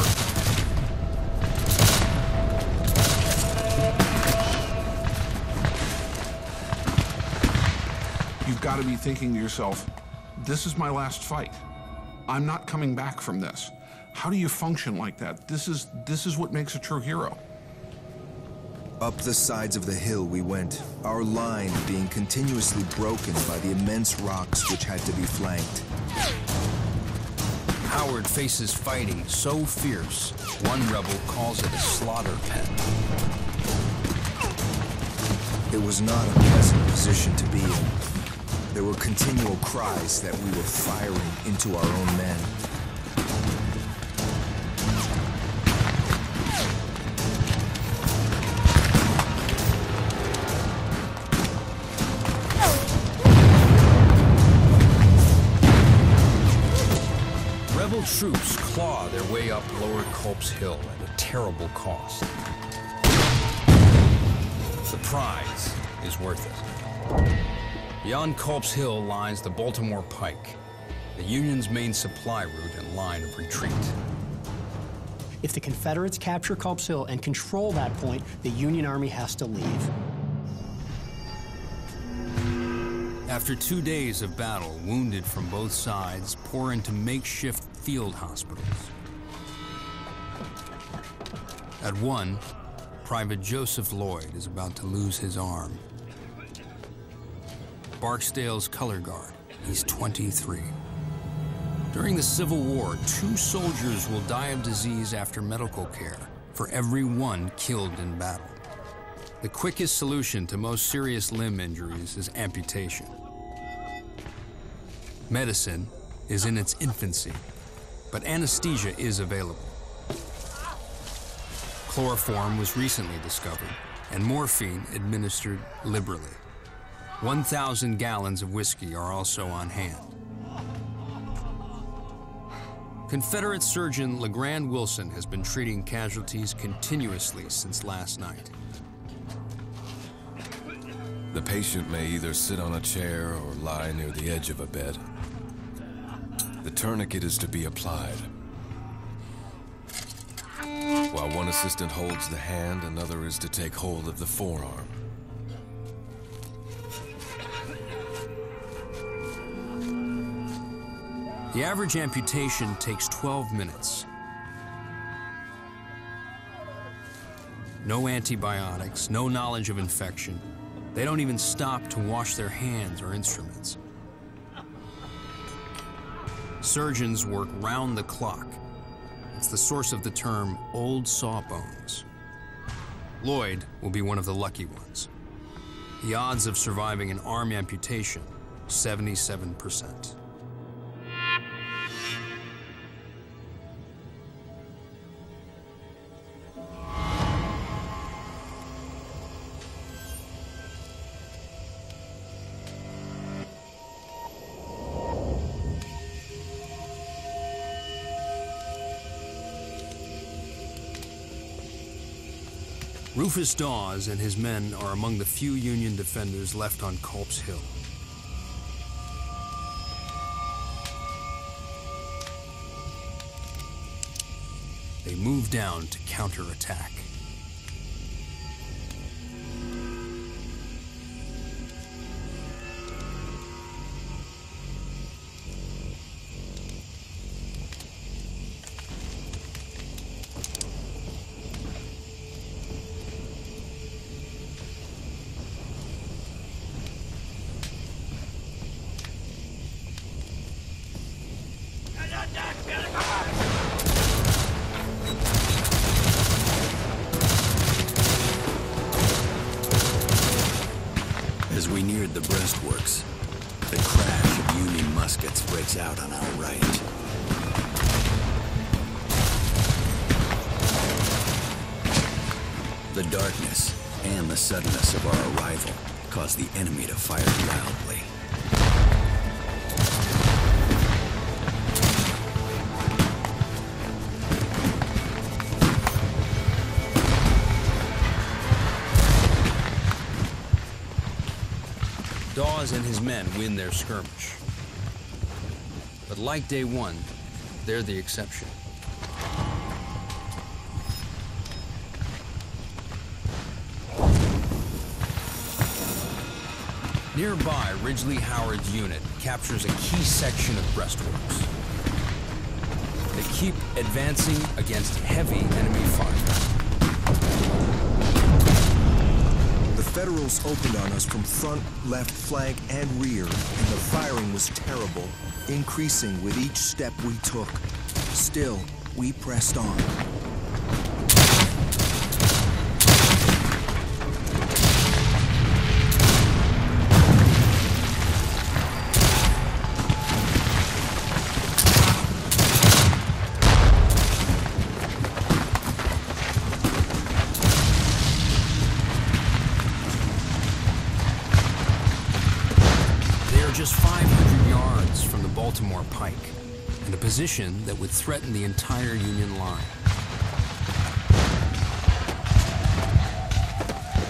You've got to be thinking to yourself, this is my last fight. I'm not coming back from this. How do you function like that? This is what makes a true hero. Up the sides of the hill we went, our line being continuously broken by the immense rocks which had to be flanked. Howard faces fighting so fierce, one rebel calls it a slaughter pen. It was not a pleasant position to be in. There were continual cries that we were firing into our own men. Rebel troops claw their way up Lower Culp's Hill at a terrible cost. The prize is worth it. Beyond Culp's Hill lies the Baltimore Pike, the Union's main supply route and line of retreat. If the Confederates capture Culp's Hill and control that point, the Union Army has to leave. After 2 days of battle, wounded from both sides pour into makeshift field hospitals. At one, Private Joseph Lloyd is about to lose his arm. Barksdale's color guard, he's 23. During the Civil War, 2 soldiers will die of disease after medical care for every one killed in battle. The quickest solution to most serious limb injuries is amputation. Medicine is in its infancy, but anesthesia is available. Chloroform was recently discovered, and morphine administered liberally. 1,000 gallons of whiskey are also on hand. Confederate surgeon LeGrand Wilson has been treating casualties continuously since last night. The patient may either sit on a chair or lie near the edge of a bed. The tourniquet is to be applied. While one assistant holds the hand, another is to take hold of the forearm. The average amputation takes 12 minutes. No antibiotics, no knowledge of infection. They don't even stop to wash their hands or instruments. Surgeons work round the clock. It's the source of the term old sawbones. Lloyd will be one of the lucky ones. The odds of surviving an arm amputation, 77%. Rufus Dawes and his men are among the few Union defenders left on Culp's Hill. They move down to counterattack. As we neared the breastworks, the crash of Union muskets breaks out on our right. The darkness and the suddenness of our arrival caused the enemy to fire loudly. Dawes and his men win their skirmish. But like day one, they're the exception. Nearby, Ridgely Howard's unit captures a key section of breastworks. They keep advancing against heavy enemy fire. The Federals opened on us from front, left, flank, and rear, and the firing was terrible, increasing with each step we took. Still, we pressed on. Just 500 yards from the Baltimore Pike, and a position that would threaten the entire Union line.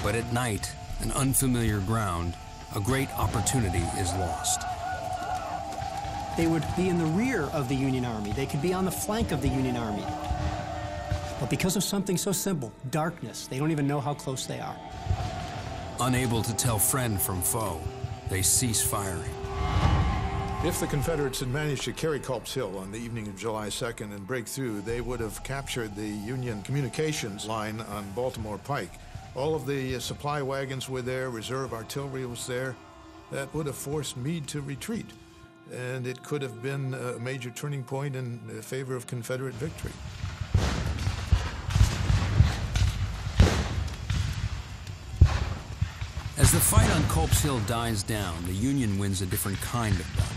But at night, an unfamiliar ground, a great opportunity is lost. They would be in the rear of the Union Army. They could be on the flank of the Union Army. But because of something so simple, darkness, they don't even know how close they are. Unable to tell friend from foe, they cease firing. If the Confederates had managed to carry Culp's Hill on the evening of July 2nd and break through, they would have captured the Union communications line on Baltimore Pike. All of the supply wagons were there, reserve artillery was there. That would have forced Meade to retreat, and it could have been a major turning point in favor of Confederate victory. As the fight on Culp's Hill dies down, the Union wins a different kind of battle.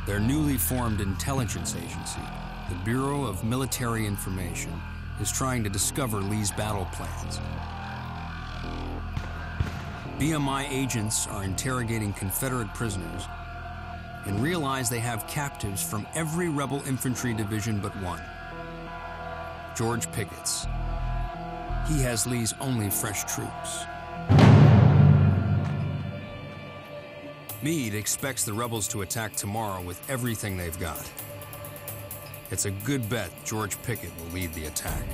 Their newly formed intelligence agency, the Bureau of Military Information, is trying to discover Lee's battle plans. BMI agents are interrogating Confederate prisoners and realize they have captives from every rebel infantry division but one, George Pickett's. He has Lee's only fresh troops. Meade expects the rebels to attack tomorrow with everything they've got. It's a good bet George Pickett will lead the attack.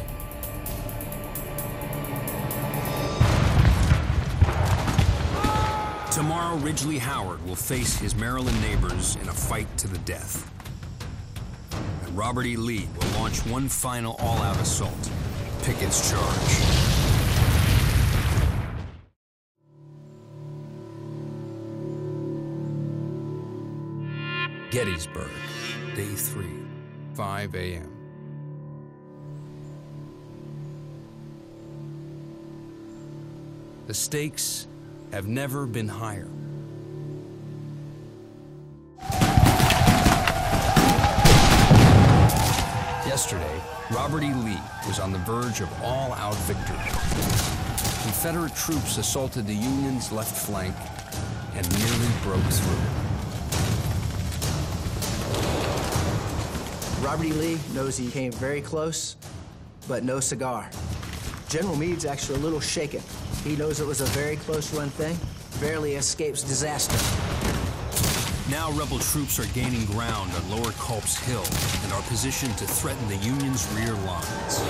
Tomorrow, Ridgely Howard will face his Maryland neighbors in a fight to the death. And Robert E. Lee will launch one final all-out assault, Pickett's charge. Gettysburg, Day 3, 5 a.m. The stakes have never been higher. Yesterday, Robert E. Lee was on the verge of all-out victory. Confederate troops assaulted the Union's left flank and nearly broke through. Robert E. Lee knows he came very close, but no cigar. General Meade's actually a little shaken. He knows it was a very close-run thing, barely escapes disaster. Now rebel troops are gaining ground on Lower Culp's Hill and are positioned to threaten the Union's rear lines.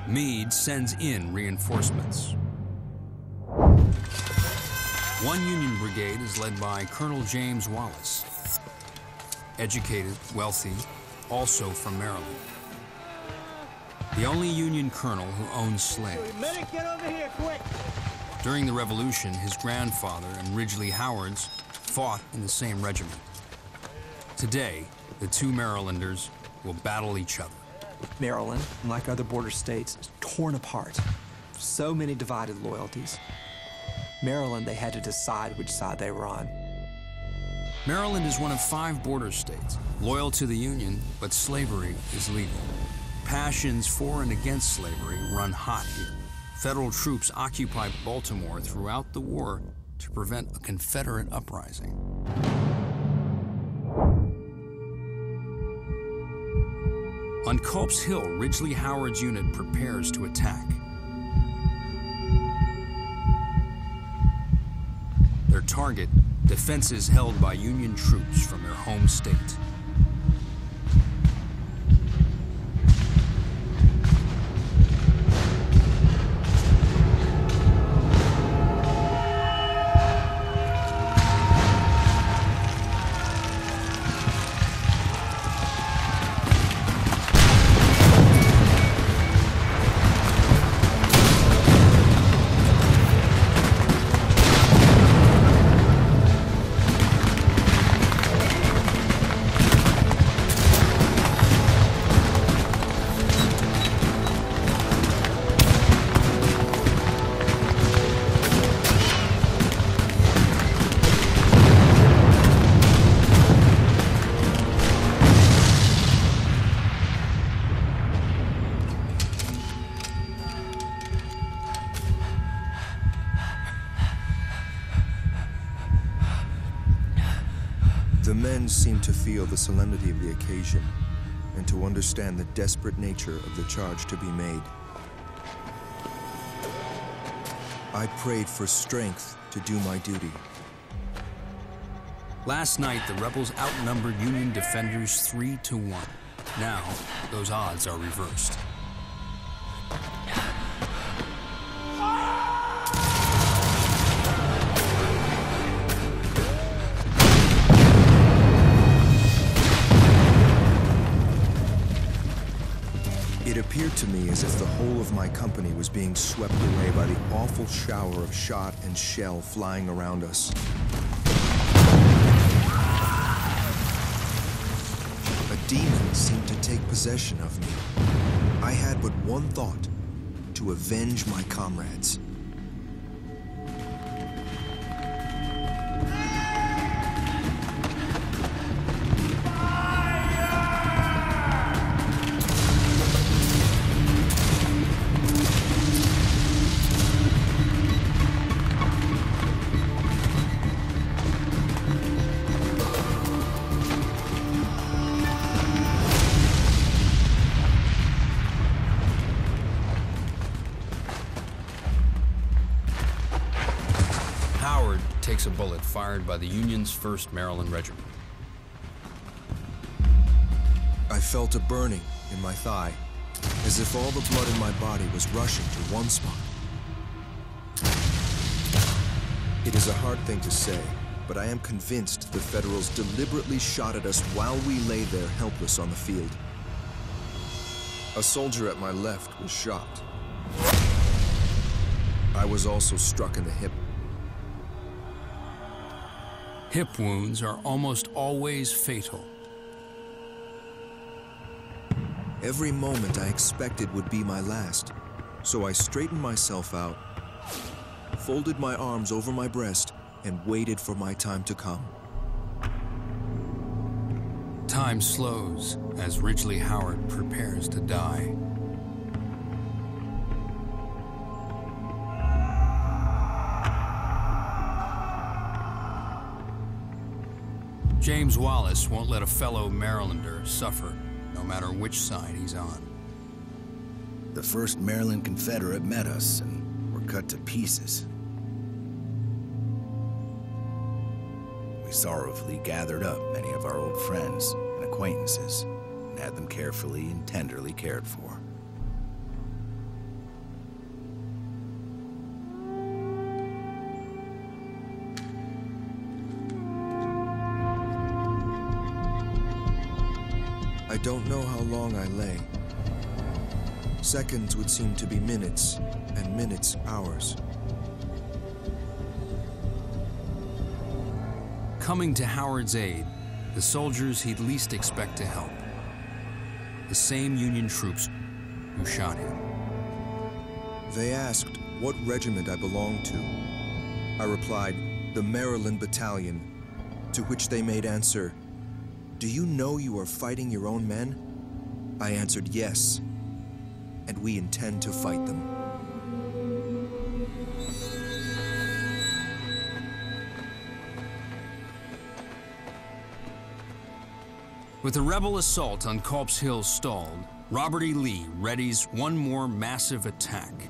Meade sends in reinforcements. One Union brigade is led by Colonel James Wallace, educated, wealthy, also from Maryland. The only Union colonel who owns slaves. Medic, get over here, quick! During the Revolution, his grandfather and Ridgely Howard's fought in the same regiment. Today, the two Marylanders will battle each other. Maryland, like other border states, is torn apart. So many divided loyalties. Maryland, they had to decide which side they were on. Maryland is one of 5 border states, loyal to the Union, but slavery is legal. Passions for and against slavery run hot here. Federal troops occupied Baltimore throughout the war to prevent a Confederate uprising. On Culp's Hill, Ridgely Howard's unit prepares to attack. Their target, defenses held by Union troops from their home state. The men seemed to feel the solemnity of the occasion and to understand the desperate nature of the charge to be made. I prayed for strength to do my duty. Last night, the rebels outnumbered Union defenders 3-1. Now, those odds are reversed. It appeared to me as if the whole of my company was being swept away by the awful shower of shot and shell flying around us. A demon seemed to take possession of me. I had but one thought: to avenge my comrades. Takes a bullet fired by the Union's 1st Maryland Regiment. I felt a burning in my thigh, as if all the blood in my body was rushing to one spot. It is a hard thing to say, but I am convinced the Federals deliberately shot at us while we lay there helpless on the field. A soldier at my left was shot. I was also struck in the hip. Hip wounds are almost always fatal. Every moment I expected would be my last, so I straightened myself out, folded my arms over my breast, and waited for my time to come. Time slows as Ridgely Howard prepares to die. James Wallace won't let a fellow Marylander suffer, no matter which side he's on. The 1st Maryland Confederate met us and were cut to pieces. We sorrowfully gathered up many of our old friends and acquaintances and had them carefully and tenderly cared for. I don't know how long I lay. Seconds would seem to be minutes, and minutes hours. Coming to Howard's aid, the soldiers he'd least expect to help. The same Union troops who shot him. They asked what regiment I belonged to. I replied, the Maryland Battalion, to which they made answer, "Do you know you are fighting your own men?" I answered, "Yes, and we intend to fight them." With the rebel assault on Culp's Hill stalled, Robert E. Lee readies one more massive attack.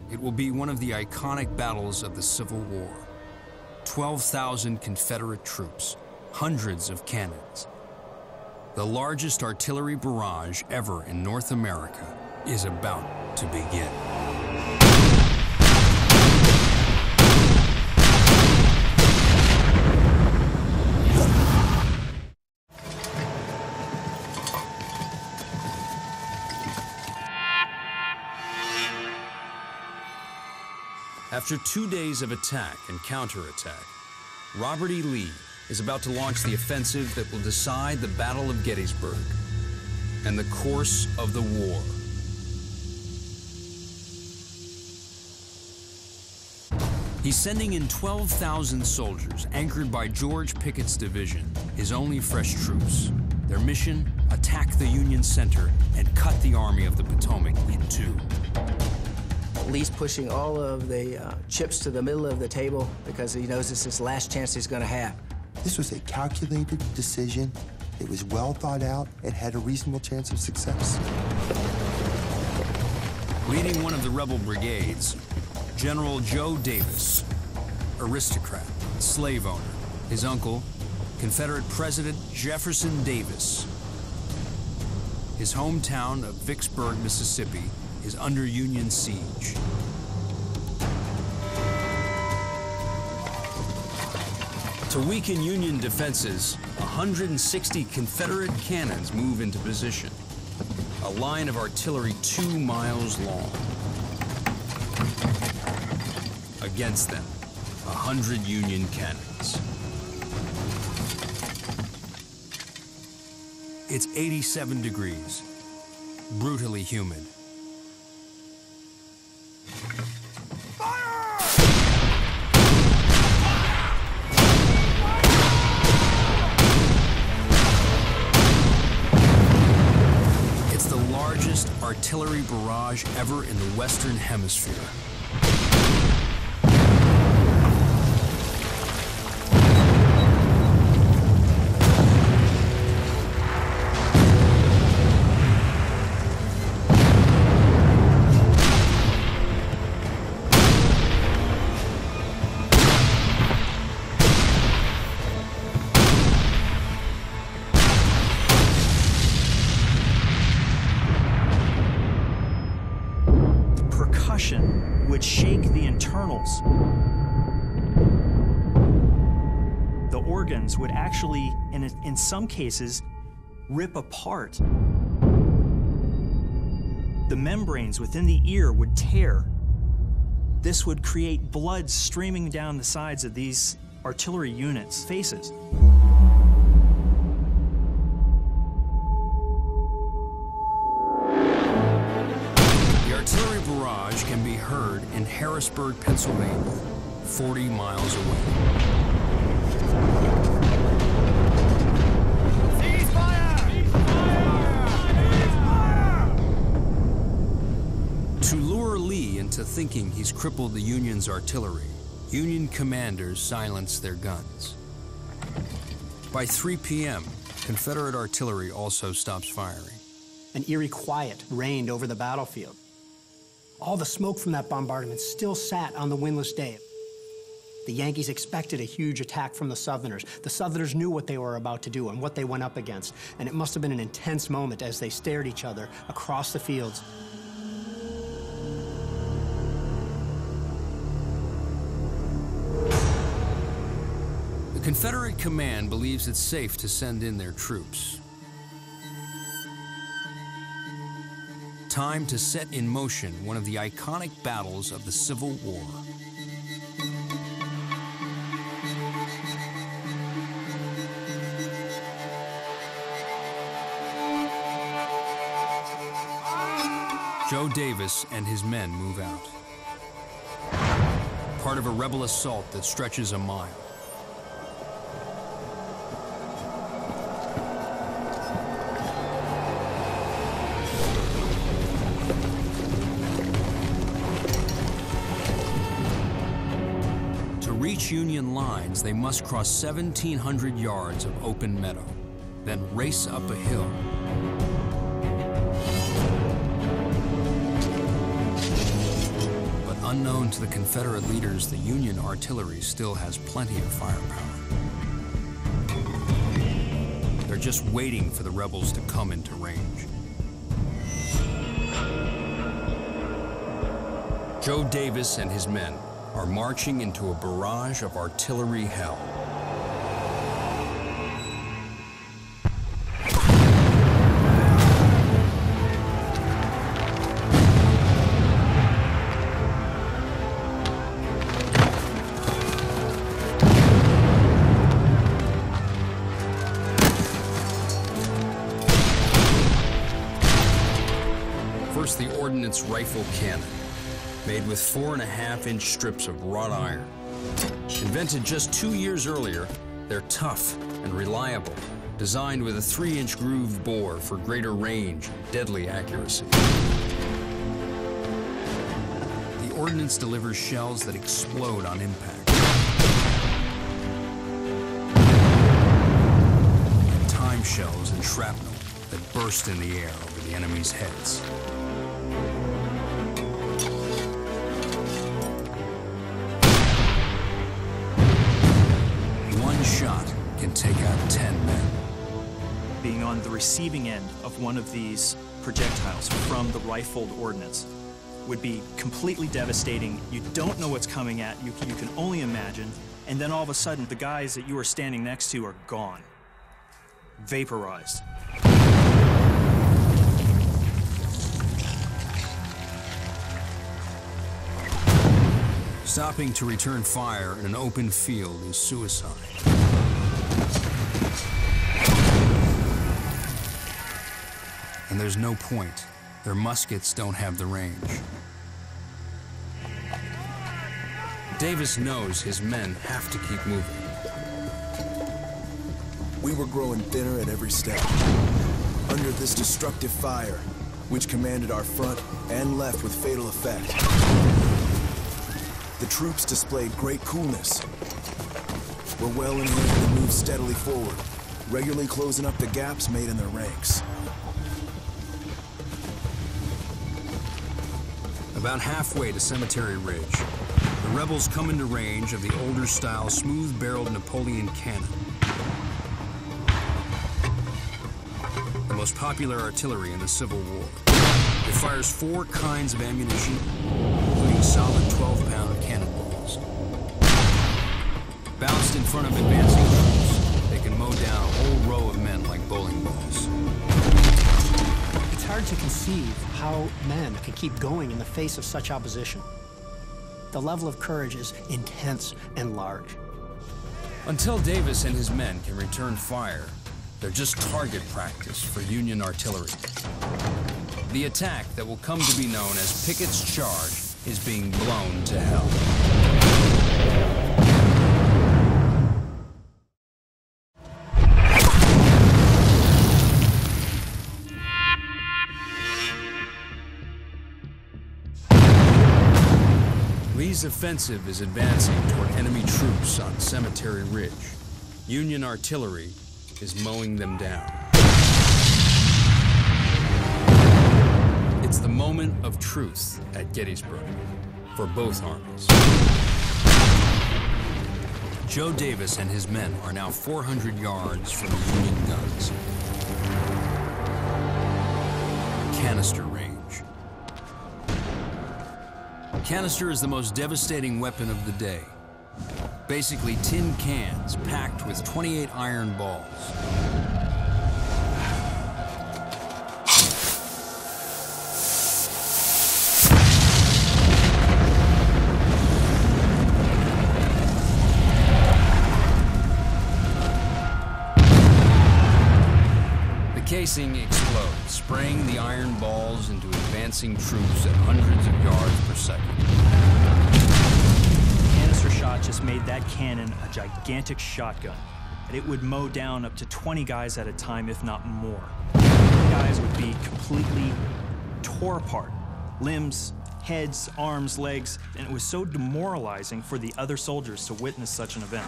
It will be one of the iconic battles of the Civil War. 12,000 Confederate troops, hundreds of cannons. The largest artillery barrage ever in North America is about to begin. After 2 days of attack and counterattack, Robert E. Lee is about to launch the offensive that will decide the Battle of Gettysburg and the course of the war. He's sending in 12,000 soldiers anchored by George Pickett's division, his only fresh troops. Their mission, attack the Union center and cut the Army of the Potomac in two. Lee's pushing all of the chips to the middle of the table because he knows it's his last chance he's going to have. This was a calculated decision. It was well thought out and had a reasonable chance of success. Leading one of the rebel brigades, General Joe Davis, aristocrat, slave owner. His uncle, Confederate President Jefferson Davis. His hometown of Vicksburg, Mississippi, is under Union siege. To weaken Union defenses, 160 Confederate cannons move into position. A line of artillery 2 miles long. Against them, 100 Union cannons. It's 87 degrees, brutally humid. Artillery barrage ever in the Western Hemisphere. Would shake the internals. The organs would actually, in some cases, rip apart. The membranes within the ear would tear. This would create blood streaming down the sides of these artillery units' faces. Can be heard in Harrisburg, Pennsylvania, 40 miles away. To lure Lee into thinking he's crippled the Union's artillery, Union commanders silence their guns. By 3 p.m., Confederate artillery also stops firing. An eerie quiet reigned over the battlefield. All the smoke from that bombardment still sat on the windless day. The Yankees expected a huge attack from the Southerners. The Southerners knew what they were about to do and what they went up against, and it must have been an intense moment as they stared at each other across the fields. The Confederate command believes it's safe to send in their troops. Time to set in motion one of the iconic battles of the Civil War. Joe Davis and his men move out. Part of a rebel assault that stretches a mile. To reach Union lines, they must cross 1,700 yards of open meadow, then race up a hill. But unknown to the Confederate leaders, the Union artillery still has plenty of firepower. They're just waiting for the rebels to come into range. Joe Davis and his men are marching into a barrage of artillery hell. First, the ordnance rifle cannon, made with 4.5-inch strips of wrought iron. Invented just 2 years earlier, they're tough and reliable, designed with a 3-inch groove bore for greater range and deadly accuracy. The ordnance delivers shells that explode on impact. And time shells and shrapnel that burst in the air over the enemy's heads. Shot can take out 10 men. Being on the receiving end of one of these projectiles from the rifled ordnance would be completely devastating. You don't know what's coming at you. You can only imagine. And then all of a sudden, the guys that you are standing next to are gone, vaporized. Stopping to return fire in an open field is suicide. And there's no point. Their muskets don't have the range. Davis knows his men have to keep moving. We were growing thinner at every step. Under this destructive fire, which commanded our front and left with fatal effect. The troops displayed great coolness. Were well in hand and moved steadily forward, regularly closing up the gaps made in their ranks. About halfway to Cemetery Ridge, the rebels come into range of the older-style, smooth-barreled Napoleon cannon. The most popular artillery in the Civil War. It fires 4 kinds of ammunition, including solid 12-pound cannonballs. Balanced in front of advancing troops, they can mow down a whole row of men like bowling balls. It's hard to conceive how men can keep going in the face of such opposition. The level of courage is intense and large. Until Davis and his men can return fire, they're just target practice for Union artillery. The attack that will come to be known as Pickett's Charge is being blown to hell. Lee's offensive is advancing toward enemy troops on Cemetery Ridge. Union artillery is mowing them down. It's the moment of truth at Gettysburg for both armies. Joe Davis and his men are now 400 yards from the Union guns. Canister range. Canister is the most devastating weapon of the day. Basically tin cans packed with 28 iron balls. Casing explodes, spraying the iron balls into advancing troops at hundreds of yards per second. Canister shot just made that cannon a gigantic shotgun, and it would mow down up to 20 guys at a time, if not more. Guys would be completely tore apart, limbs, heads, arms, legs, and it was so demoralizing for the other soldiers to witness such an event.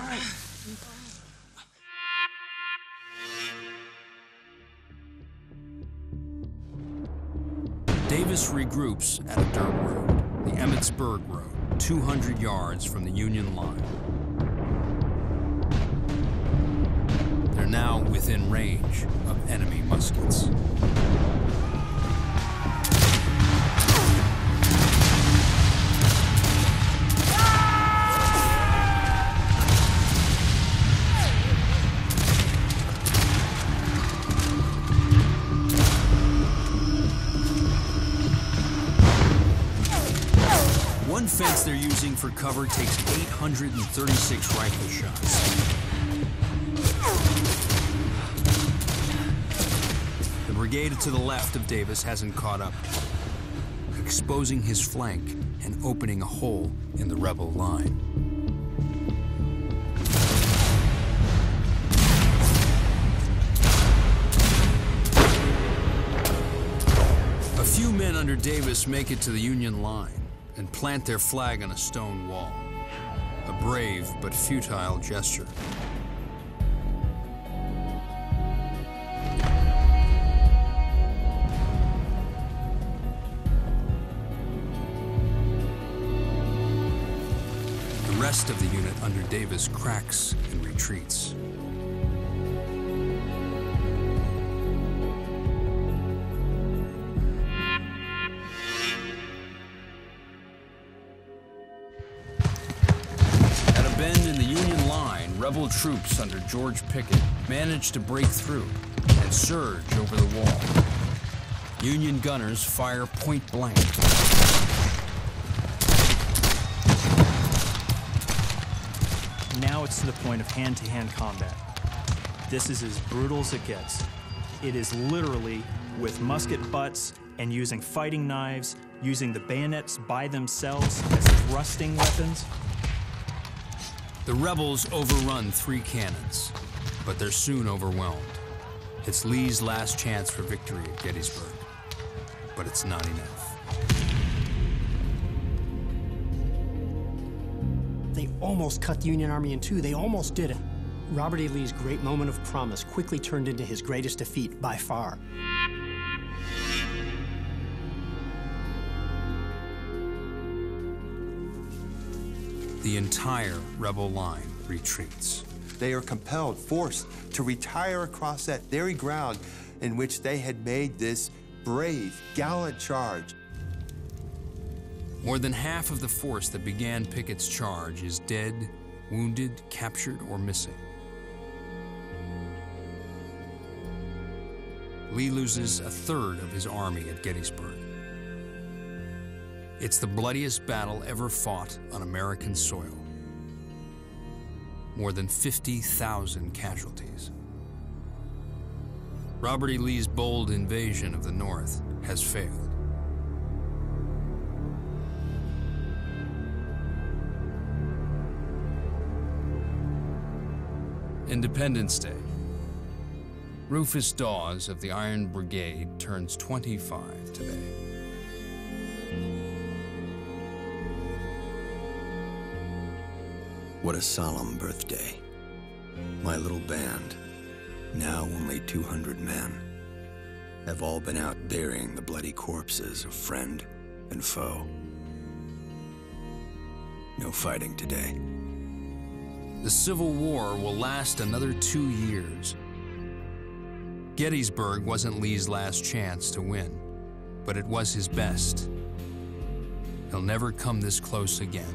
Davis regroups at a dirt road, the Emmetsburg Road, 200 yards from the Union line. They're now within range of enemy muskets. One fence they're using for cover takes 836 rifle shots. The brigade to the left of Davis hasn't caught up, exposing his flank and opening a hole in the rebel line. A few men under Davis make it to the Union line and plant their flag on a stone wall. A brave but futile gesture. The rest of the unit under Davis cracks and retreats. Rebel troops under George Pickett managed to break through and surge over the wall. Union gunners fire point blank. Now it's to the point of hand-to-hand combat. This is as brutal as it gets. It is literally with musket butts and using fighting knives, using the bayonets by themselves as thrusting weapons. The rebels overrun 3 cannons, but they're soon overwhelmed. It's Lee's last chance for victory at Gettysburg, but it's not enough. They almost cut the Union Army in two. They almost did it. Robert E. Lee's great moment of promise quickly turned into his greatest defeat by far. The entire rebel line retreats. They are compelled, forced to retire across that very ground in which they had made this brave, gallant charge. More than half of the force that began Pickett's charge is dead, wounded, captured, or missing. Lee loses a third of his army at Gettysburg. It's the bloodiest battle ever fought on American soil. More than 50,000 casualties. Robert E. Lee's bold invasion of the North has failed. Independence Day. Rufus Dawes of the Iron Brigade turns 25 today. What a solemn birthday. My little band, now only 200 men, have all been out burying the bloody corpses of friend and foe. No fighting today. The Civil War will last another 2 years. Gettysburg wasn't Lee's last chance to win, but it was his best. He'll never come this close again.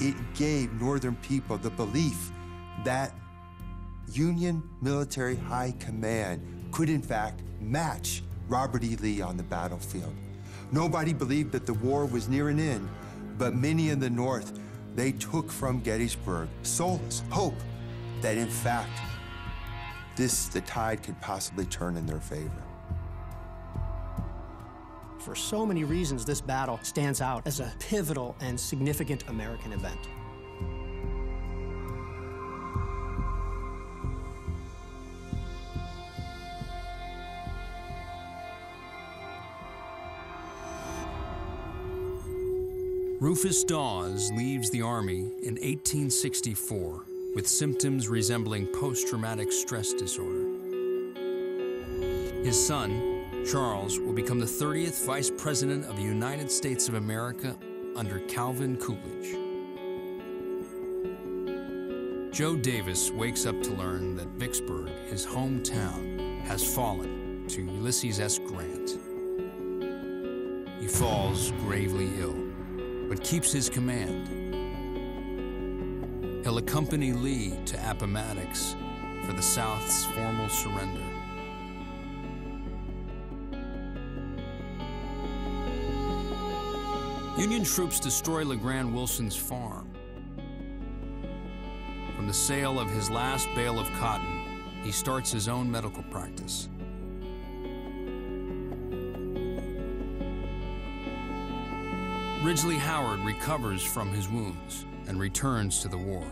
It gave Northern people the belief that Union military high command could in fact match Robert E. Lee on the battlefield. Nobody believed that the war was near an end, but many in the North, they took from Gettysburg solace, hope that in fact, the tide could possibly turn in their favor. For so many reasons, this battle stands out as a pivotal and significant American event. Rufus Dawes leaves the Army in 1864 with symptoms resembling post-traumatic stress disorder. His son, Charles, will become the 30th Vice President of the United States of America under Calvin Coolidge. Joe Davis wakes up to learn that Vicksburg, his hometown, has fallen to Ulysses S. Grant. He falls gravely ill, but keeps his command. He'll accompany Lee to Appomattox for the South's formal surrender. Union troops destroy LeGrand Wilson's farm. From the sale of his last bale of cotton, he starts his own medical practice. Ridgely Howard recovers from his wounds and returns to the war,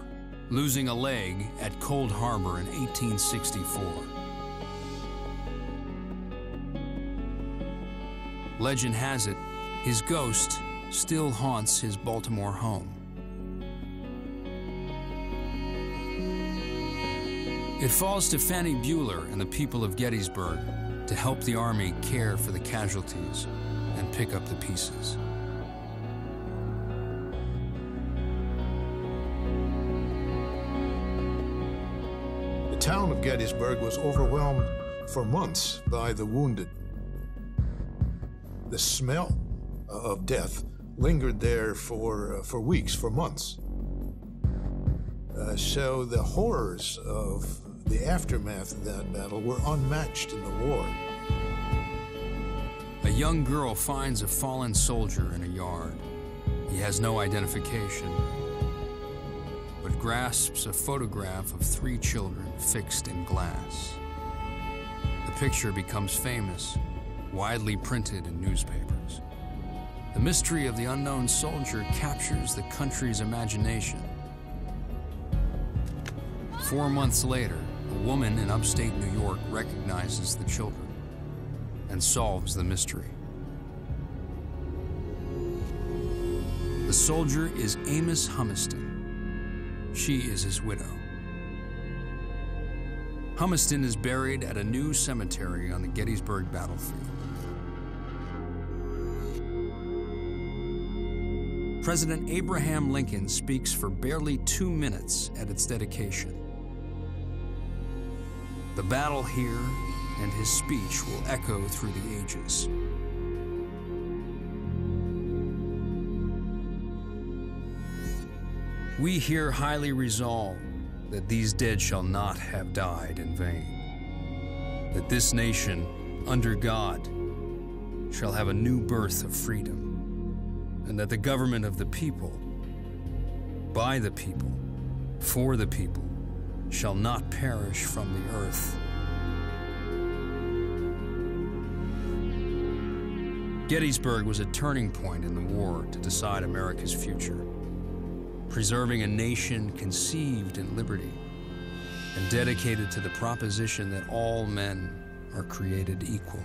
losing a leg at Cold Harbor in 1864. Legend has it, his ghost still haunts his Baltimore home. It falls to Fannie Bueller and the people of Gettysburg to help the Army care for the casualties and pick up the pieces. The town of Gettysburg was overwhelmed for months by the wounded. The smell of death lingered there for weeks, for months. So the horrors of the aftermath of that battle were unmatched in the war. A young girl finds a fallen soldier in a yard. He has no identification, but grasps a photograph of 3 children fixed in glass. The picture becomes famous, widely printed in newspapers. The mystery of the unknown soldier captures the country's imagination. 4 months later, a woman in upstate New York recognizes the children and solves the mystery. The soldier is Amos Humiston. She is his widow. Humiston is buried at a new cemetery on the Gettysburg battlefield. President Abraham Lincoln speaks for barely 2 minutes at its dedication. The battle here and his speech will echo through the ages. We here highly resolve that these dead shall not have died in vain, that this nation, under God, shall have a new birth of freedom, and that the government of the people, by the people, for the people, shall not perish from the earth. Gettysburg was a turning point in the war to decide America's future, preserving a nation conceived in liberty and dedicated to the proposition that all men are created equal.